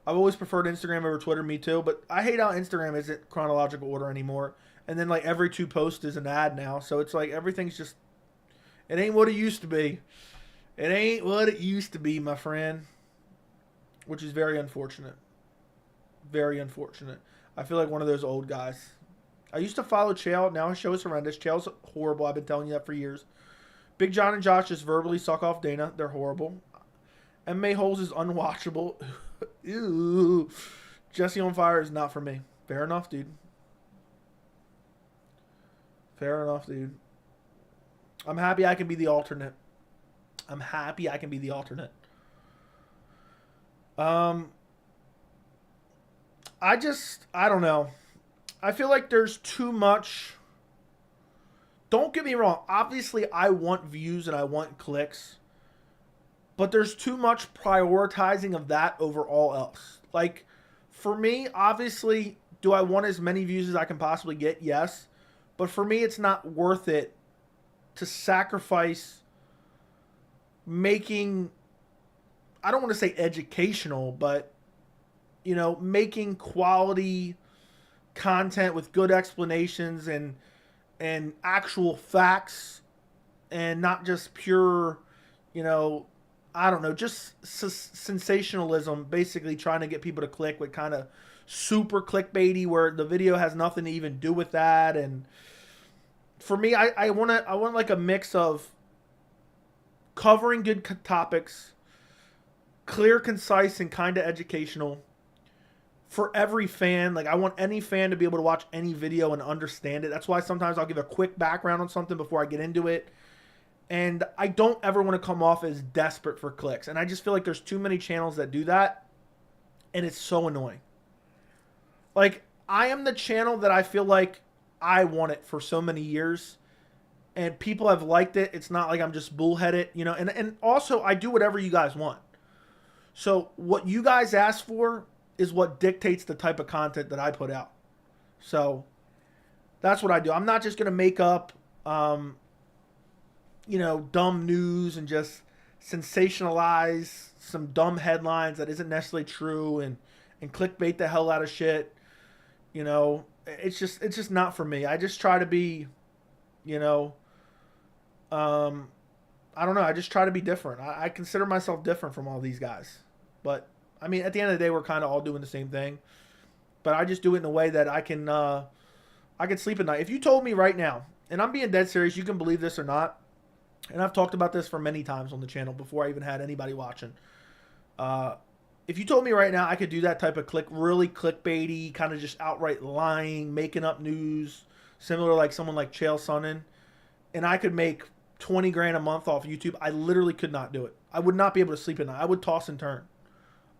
I've always preferred Instagram over Twitter, me too. But I hate how Instagram isn't chronological order anymore. And then, like, every 2 posts is an ad now. So it's like everything's just... It ain't what it used to be. It ain't what it used to be, my friend. Which is very unfortunate. Very unfortunate. I feel like one of those old guys. I used to follow Chael. Now his show is horrendous. Chael's horrible. I've been telling you that for years. Big John and Josh just verbally suck off Dana. They're horrible. MMA Holes is unwatchable. Ew. Jesse on Fire is not for me. Fair enough, dude. I'm happy I can be the alternate. I don't know. I feel like there's too much. Don't get me wrong. Obviously, I want views and I want clicks. But there's too much prioritizing of that over all else. Like, for me, obviously, do I want as many views as I can possibly get? Yes. But for me, it's not worth it to sacrifice making, I don't want to say educational, but, you know, making quality content with good explanations and actual facts and not just pure, you know, I don't know, just sensationalism, basically trying to get people to click with kind of super clickbaity where the video has nothing to even do with that. And for me, I want like a mix of covering good topics, clear, concise, and kind of educational for every fan. Like, I want any fan to be able to watch any video and understand it. That's why sometimes I'll give a quick background on something before I get into it. And I don't ever want to come off as desperate for clicks. And I just feel like there's too many channels that do that. And it's so annoying. Like, I am the channel that I feel like I want it for so many years. And people have liked it. It's not like I'm just bullheaded, you know. And also, I do whatever you guys want. So what you guys ask for is what dictates the type of content that I put out. So that's what I do. I'm not just going to make up, you know, dumb news and just sensationalize some dumb headlines that isn't necessarily true and clickbait the hell out of shit. You know, it's just not for me. I just try to be, you know, I don't know. I just try to be different. I consider myself different from all these guys. But, I mean, at the end of the day, we're kind of all doing the same thing. But I just do it in a way that I can sleep at night. If you told me right now, and I'm being dead serious, you can believe this or not, and I've talked about this for many times on the channel before I even had anybody watching. If you told me right now I could do that type of really clickbaity, kind of just outright lying, making up news, similar to like someone like Chael Sonnen, and I could make 20 grand a month off YouTube, I literally could not do it. I would not be able to sleep at night. I would toss and turn.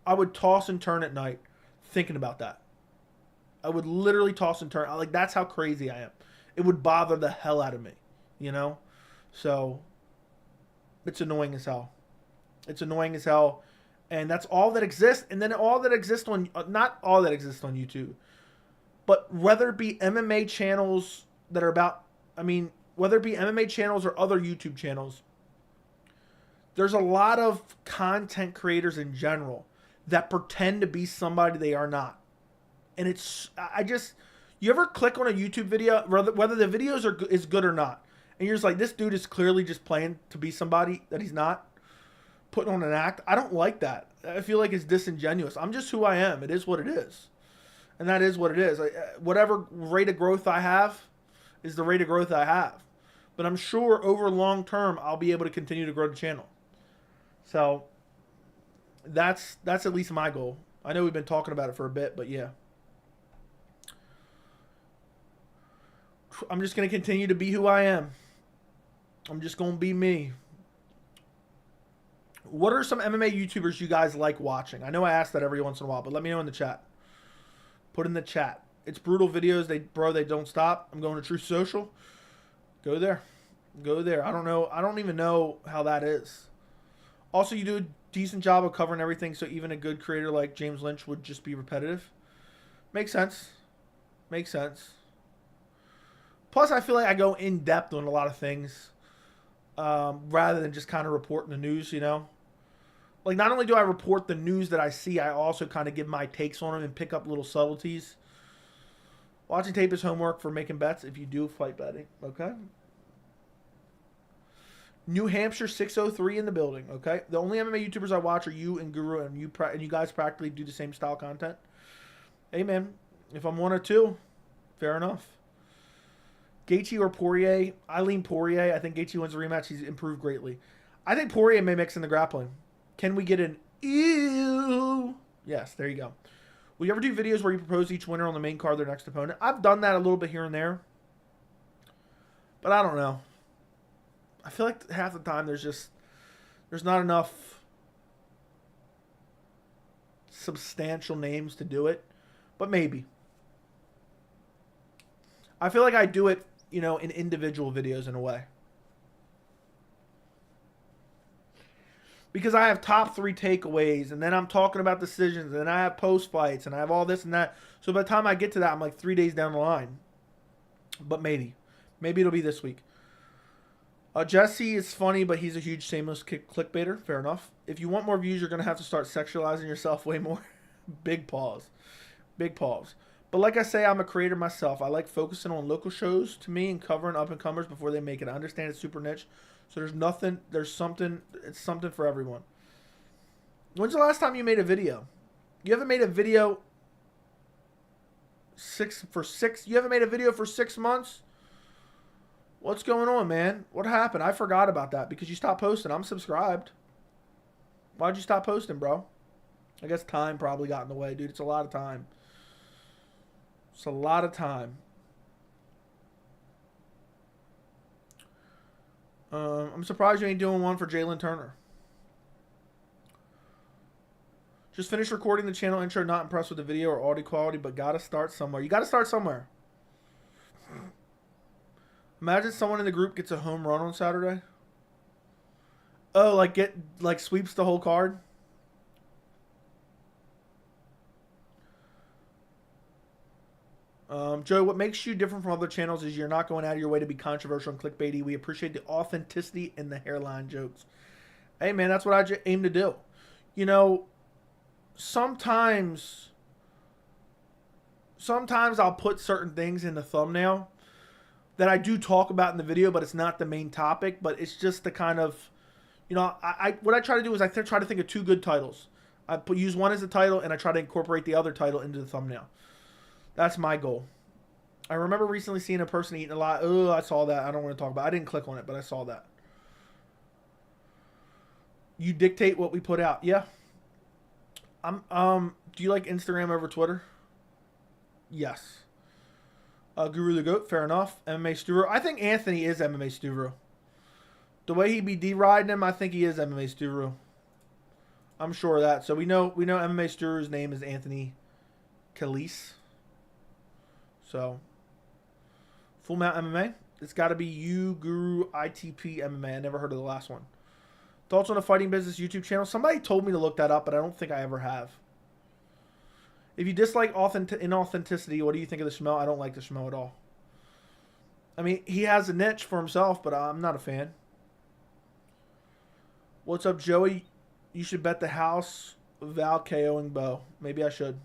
I would toss and turn at night thinking about that. I would literally toss and turn. Like, that's how crazy I am. It would bother the hell out of me, you know? So, it's annoying as hell. It's annoying as hell. And that's all that exists. And then all that exists on, not all that exists on YouTube, but whether it be MMA channels that are about, I mean, whether it be MMA channels or other YouTube channels, there's a lot of content creators in general that pretend to be somebody they are not. And it's, you ever click on a YouTube video, whether the videos is good or not, and you're just like, this dude is clearly just playing to be somebody that he's not, putting on an act. I don't like that. I feel like it's disingenuous. I'm just who I am. It is what it is. And that is what it is. Whatever rate of growth I have is the rate of growth I have. But I'm sure over long term, I'll be able to continue to grow the channel. So that's at least my goal. I know we've been talking about it for a bit, but yeah. I'm just going to continue to be who I am. I'm just going to be me. What are some MMA YouTubers you guys like watching? I know I ask that every once in a while, but let me know in the chat. Put in the chat. It's brutal videos. They don't stop. I'm going to Truth Social. Go there. Go there. I don't know. I don't even know how that is. Also, you do a decent job of covering everything, so even a good creator like James Lynch would just be repetitive. Makes sense. Makes sense. Plus, I feel like I go in depth on a lot of things rather than just kind of reporting the news, you know? Like, not only do I report the news that I see, I also kind of give my takes on them and pick up little subtleties. Watching tape is homework for making bets if you do fight betting, okay? New Hampshire 603 in the building, okay? The only MMA YouTubers I watch are you and Guru, and you guys practically do the same style content. Hey, man, if I'm one or two, fair enough. Gaethje or Poirier? I lean Poirier. I think Gaethje wins the rematch. He's improved greatly. I think Poirier may mix in the grappling. Can we get an ew? Yes, there you go. Will you ever do videos where you propose each winner on the main card of their next opponent? I've done that a little bit here and there. But I don't know. I feel like half the time there's not enough substantial names to do it. But maybe. I feel like I do it, you know, in individual videos in a way. Because I have top 3 takeaways, and then I'm talking about decisions, and then I have post-fights, and I have all this and that. So by the time I get to that, I'm like 3 days down the line. But maybe. Maybe it'll be this week. Jesse is funny, but he's a huge shameless clickbaiter. Fair enough. If you want more views, you're going to have to start sexualizing yourself way more. Big pause. Big pause. But like I say, I'm a creator myself. I like focusing on local shows to me and covering up-and-comers before they make it. I understand it's super niche. So it's something for everyone. When's the last time you made a video? You haven't made a video you haven't made a video for 6 months? What's going on, man? What happened? I forgot about that because you stopped posting. I'm subscribed. Why'd you stop posting, bro? I guess time probably got in the way, dude. It's a lot of time. It's a lot of time. I'm surprised you ain't doing one for Jalen Turner. Just finished recording the channel intro. Not impressed with the video or audio quality, but gotta start somewhere. You gotta start somewhere. Imagine someone in the group gets a home run on Saturday. Oh, like sweeps the whole card. Joe, what makes you different from other channels is you're not going out of your way to be controversial and clickbaity. We appreciate the authenticity and the hairline jokes. Hey, man, that's what I aim to do. You know, sometimes I'll put certain things in the thumbnail that I do talk about in the video, but it's not the main topic. But it's just the kind of, you know, what I try to do is I try to think of 2 good titles. Use one as a title, and I try to incorporate the other title into the thumbnail. That's my goal. I remember recently seeing a person eating a lot. Oh, I saw that. I don't want to talk about it. I didn't click on it, but I saw that. You dictate what we put out. Yeah. Do you like Instagram over Twitter? Yes. Guru the GOAT, fair enough. MMA Sturo. I think Anthony is MMA Sturo. The way he be deriding him, I think he is MMA Sturo. I'm sure of that. So we know MMA Sturo's name is Anthony Calise. So, Full Mount MMA. It's got to be You Guru ITP MMA. I never heard of the last one. Thoughts on the Fighting Business YouTube channel? Somebody told me to look that up, but I don't think I ever have. If you dislike inauthenticity, what do you think of the Schmo? I don't like the Schmo at all. I mean, he has a niche for himself, but I'm not a fan. What's up, Joey? You should bet the house Val KOing Bo. Maybe I should.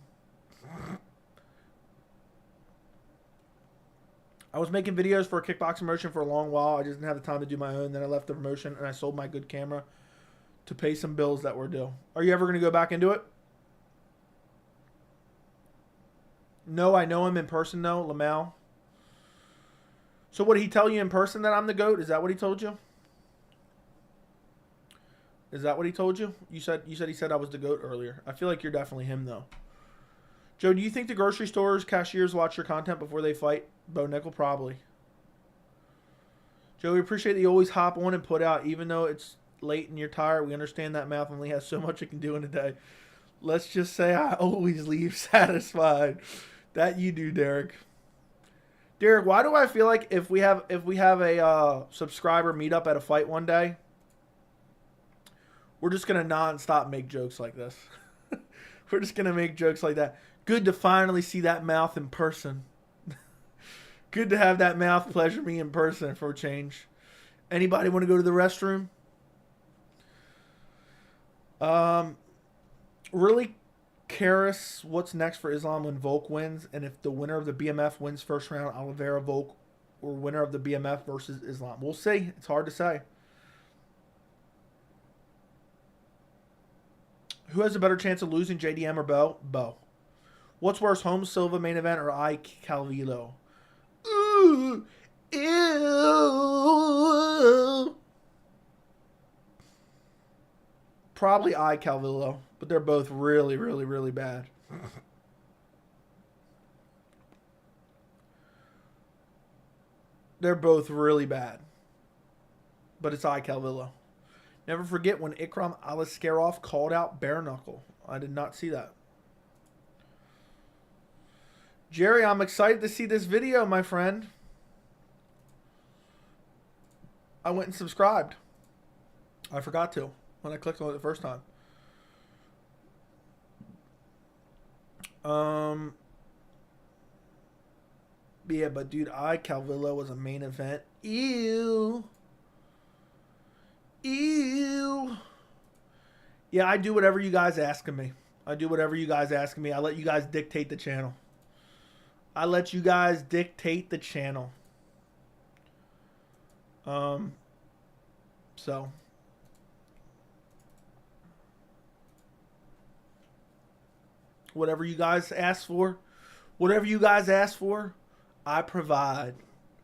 I was making videos for a kickboxing promotion for a long while. I just didn't have the time to do my own. Then I left the promotion and I sold my good camera to pay some bills that were due. Are you ever going to go back into it? No, I know him in person, though, Lamau. So what did he tell you in person, that I'm the GOAT? Is that what he told you? Is that what he told you? You said he said I was the GOAT earlier. I feel like you're definitely him, though. Joe, do you think the grocery stores cashiers watch your content before they fight? Bo Nickel, probably. Joe, we appreciate that you always hop on and put out, even though it's late and you're tired. We understand that mouth only has so much it can do in a day. Let's just say I always leave satisfied. That you do, Derek. Derek, why do I feel like if we have a subscriber meet up at a fight one day, we're just gonna non-stop make jokes like this? We're just gonna make jokes like that. Good to finally see that mouth in person. Good to have that mouth pleasure me in person for a change. Anybody want to go to the restroom? Really curious what's next for Islam when Volk wins, and if the winner of the BMF wins first round, Oliveira, Volk, or winner of the BMF versus Islam. We'll see. It's hard to say. Who has a better chance of losing, JDM or Bo? Bo. What's worse, Holmes Silva main event or I Calvillo? Ooh, ew. Probably I Calvillo, but they're both really, really, really bad. They're both really bad, but it's I Calvillo. Never forget when Ikram Aliskerov called out bare knuckle. I did not see that. Jerry, I'm excited to see this video, my friend. I went and subscribed. I forgot to when I clicked on it the first time. Yeah, but dude, Calvillo was a main event. Ew. Ew. Yeah, I do whatever you guys ask of me. I do whatever you guys ask of me. I let you guys dictate the channel. I let you guys dictate the channel. So whatever you guys ask for, I provide.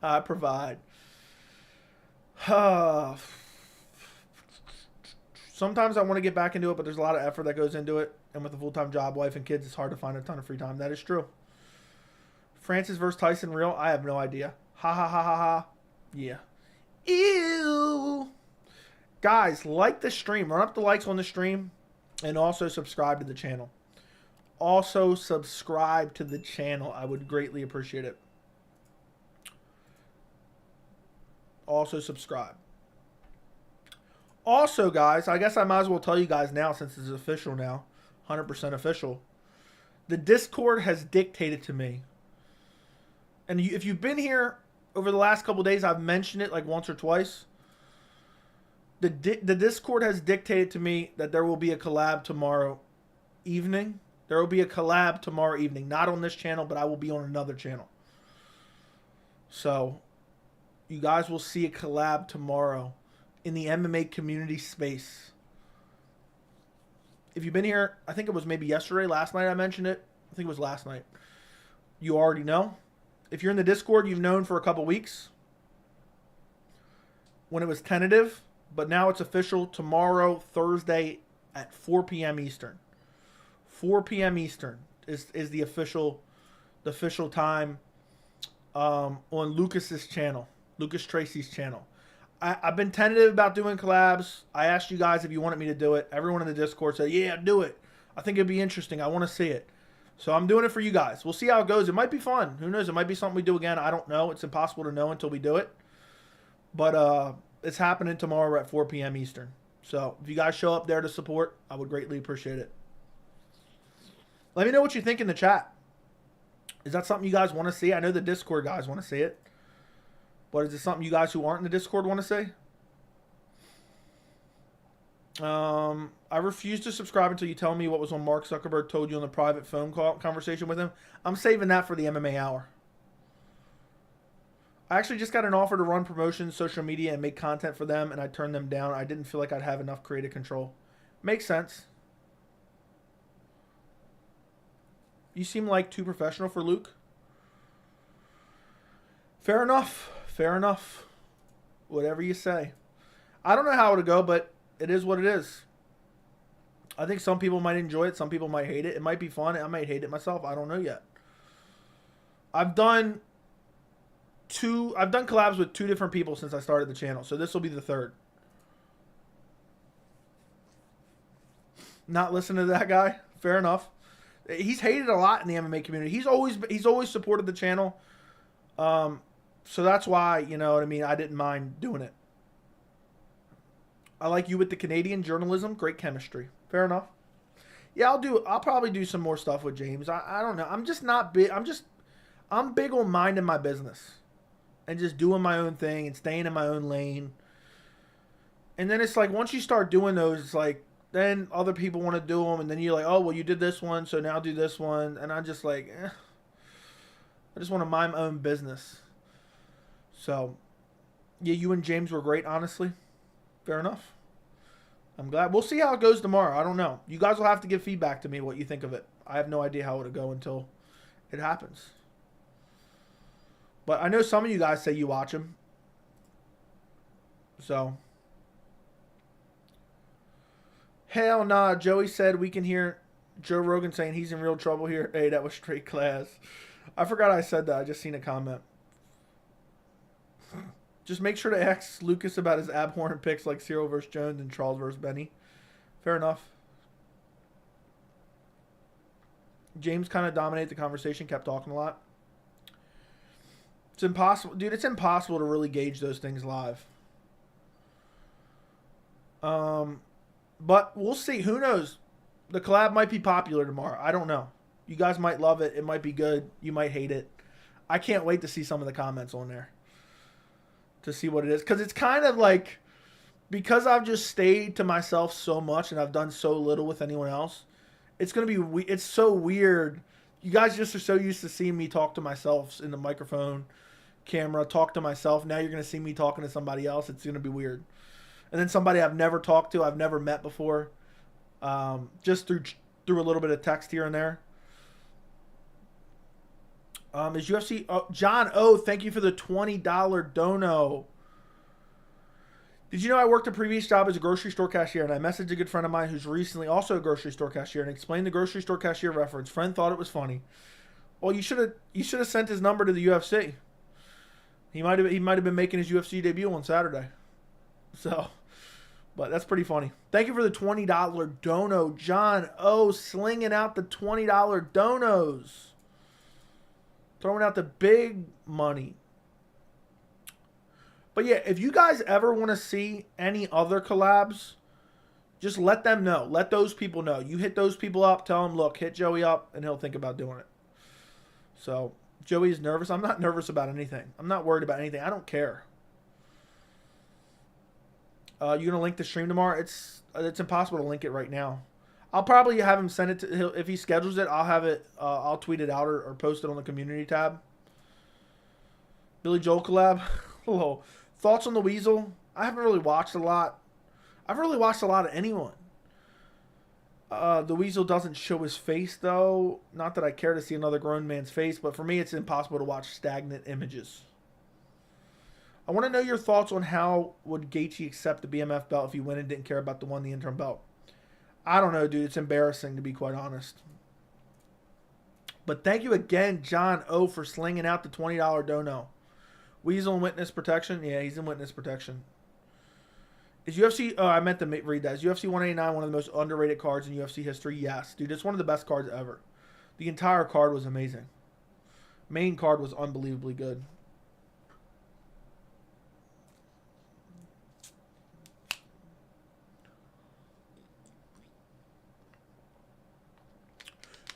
I provide. Sometimes I want to get back into it, but there's a lot of effort that goes into it. And with a full-time job, wife, and kids, it's hard to find a ton of free time. That is true. Francis versus Tyson real? I have no idea. Ha ha ha ha ha. Yeah. Ew. Guys, like the stream. Run up the likes on the stream. And also subscribe to the channel. Also subscribe to the channel. I would greatly appreciate it. Also subscribe. Also, guys, I guess I might as well tell you guys now since it's official now. 100% official. The Discord has dictated to me. And if you've been here over the last couple of days, I've mentioned it like once or twice. The Discord has dictated to me that there will be a collab tomorrow evening. There will be a collab tomorrow evening. Not on this channel, but I will be on another channel. So, you guys will see a collab tomorrow in the MMA community space. If you've been here, I think it was maybe yesterday, last night I mentioned it. I think it was last night. You already know. If you're in the Discord, you've known for a couple weeks when it was tentative, but now it's official tomorrow, Thursday at 4 p.m. Eastern. 4 p.m. Eastern is the official time on Lucas's channel, Lucas Tracy's channel. I've been tentative about doing collabs. I asked you guys if you wanted me to do it. Everyone in the Discord said, yeah, do it. I think it'd be interesting. I want to see it. So I'm doing it for you guys. We'll see how it goes. It might be fun. Who knows? It might be something we do again. I don't know. It's impossible to know until we do it. But it's happening tomorrow at 4 p.m. Eastern. So if you guys show up there to support, I would greatly appreciate it. Let me know what you think in the chat. Is that something you guys want to see? I know the Discord guys want to see it. But is it something you guys who aren't in the Discord want to see? I refuse to subscribe until you tell me what was on Mark Zuckerberg told you on the private phone call conversation with him. I'm saving that for the MMA hour. I actually just got an offer to run promotions, social media, and make content for them, and I turned them down. I didn't feel like I'd have enough creative control. Makes sense. You seem like too professional for Luke. Fair enough. Fair enough. Whatever you say. I don't know how it'll go, but it is what it is. I think some people might enjoy it. Some people might hate it. It might be fun. I might hate it myself. I don't know yet. I've done collabs with 2 different people since I started the channel. So this will be the 3rd. Not listening to that guy. Fair enough. He's hated a lot in the MMA community. He's always supported the channel. So that's why, you know what I mean, I didn't mind doing it. I like you with the Canadian journalism. Great chemistry. Fair enough. Yeah, I'll probably do some more stuff with James. I don't know. I'm just not big. I'm big on minding my business and just doing my own thing and staying in my own lane. And then it's like, once you start doing those, it's like, then other people want to do them. And then you're like, oh, well, you did this one, so now do this one. And I'm just like, I just want to mind my own business. So, yeah, you and James were great, honestly. Fair enough. I'm glad. We'll see how it goes tomorrow. I don't know. You guys will have to give feedback to me what you think of it. I have no idea how it'll go until it happens. But I know some of you guys say you watch him. So. Hell nah. Joey said we can hear Joe Rogan saying he's in real trouble here. Hey, that was straight class. I forgot I said that. I just seen a comment. Just make sure to ask Lucas about his abhorrent picks like Cyril versus Jones and Charles versus Benny. Fair enough. James kind of dominated the conversation, kept talking a lot. It's impossible. Dude, it's impossible to really gauge those things live. But we'll see. Who knows? The collab might be popular tomorrow. I don't know. You guys might love it. It might be good. You might hate it. I can't wait to see some of the comments on there. To see what it is. Because it's kind of like, because I've just stayed to myself so much and I've done so little with anyone else, it's going to be, it's so weird. You guys just are so used to seeing me talk to myself in the microphone, camera, talk to myself. Now you're going to see me talking to somebody else. It's going to be weird. And then somebody I've never talked to, I've never met before, just through a little bit of text here and there. Is UFC... John O, thank you for the $20 dono. Did you know I worked a previous job as a grocery store cashier, and I messaged a good friend of mine who's recently also a grocery store cashier and explained the grocery store cashier reference. Friend thought it was funny. Well, you should have sent his number to the UFC. He might have been making his UFC debut on Saturday. So, but that's pretty funny. Thank you for the $20 dono. John O, slinging out the $20 donos. Throwing out the big money. But yeah, if you guys ever want to see any other collabs, just let them know. Let those people know. You hit those people up. Tell them, look, hit Joey up, and he'll think about doing it. So, Joey's nervous. I'm not nervous about anything. I'm not worried about anything. I don't care. You going to link the stream tomorrow? It's impossible to link it right now. I'll probably have him send it to, if he schedules it, I'll have it, I'll tweet it out or post it on the community tab. Billy Joel collab. Hello. Thoughts on the Weasel? I haven't really watched a lot. I've really watched a lot of anyone. The Weasel doesn't show his face, though. Not that I care to see another grown man's face, but for me, it's impossible to watch stagnant images. I want to know your thoughts on how would Gaethje accept the BMF belt if he went and didn't care about the interim belt. I don't know, dude. It's embarrassing, to be quite honest. But thank you again, John O, for slinging out the $20 dono. Weasel in witness protection? Yeah, he's in witness protection. Is UFC... Oh, I meant to read that. Is UFC 189 one of the most underrated cards in UFC history? Yes, dude. It's one of the best cards ever. The entire card was amazing. Main card was unbelievably good.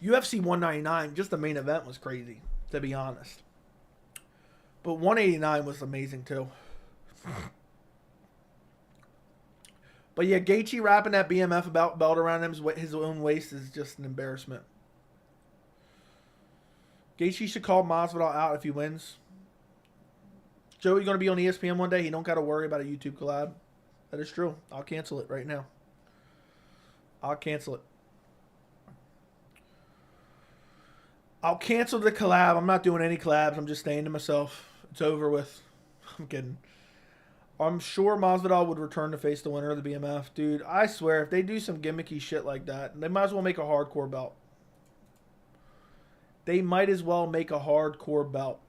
UFC 199, just the main event was crazy, to be honest. But 189 was amazing too. But yeah, Gaethje wrapping that BMF belt around his own waist is just an embarrassment. Gaethje should call Masvidal out if he wins. Joey going to be on ESPN one day. He don't got to worry about a YouTube collab. That is true. I'll cancel it right now. I'll cancel it. I'll cancel the collab. I'm not doing any collabs. I'm just staying to myself. It's over with. I'm kidding. I'm sure Masvidal would return to face the winner of the BMF. Dude, I swear, if they do some gimmicky shit like that, they might as well make a hardcore belt. They might as well make a hardcore belt.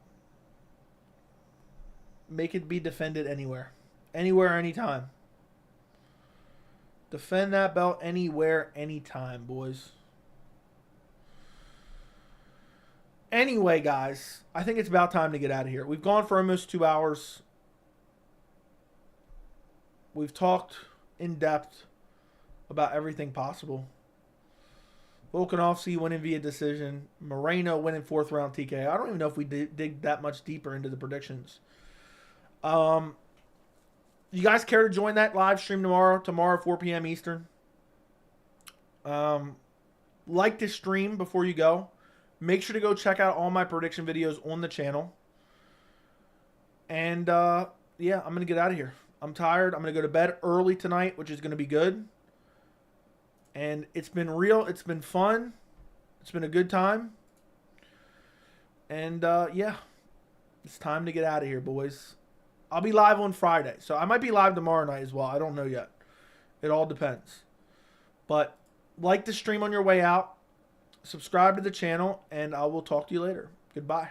Make it be defended anywhere. Anywhere, anytime. Defend that belt anywhere, anytime, boys. Anyway, guys, I think it's about time to get out of here. We've gone for almost 2 hours. We've talked in depth about everything possible. Volkanovski winning via decision. Moreno winning 4th round TKO. I don't even know if we dig that much deeper into the predictions. You guys care to join that live stream tomorrow? Tomorrow, 4 p.m. Eastern. Like the stream before you go. Make sure to go check out all my prediction videos on the channel. And, yeah, I'm going to get out of here. I'm tired. I'm going to go to bed early tonight, which is going to be good. And it's been real. It's been fun. It's been a good time. And, yeah, it's time to get out of here, boys. I'll be live on Friday. So I might be live tomorrow night as well. I don't know yet. It all depends. But like the stream on your way out. Subscribe to the channel, and I will talk to you later. Goodbye.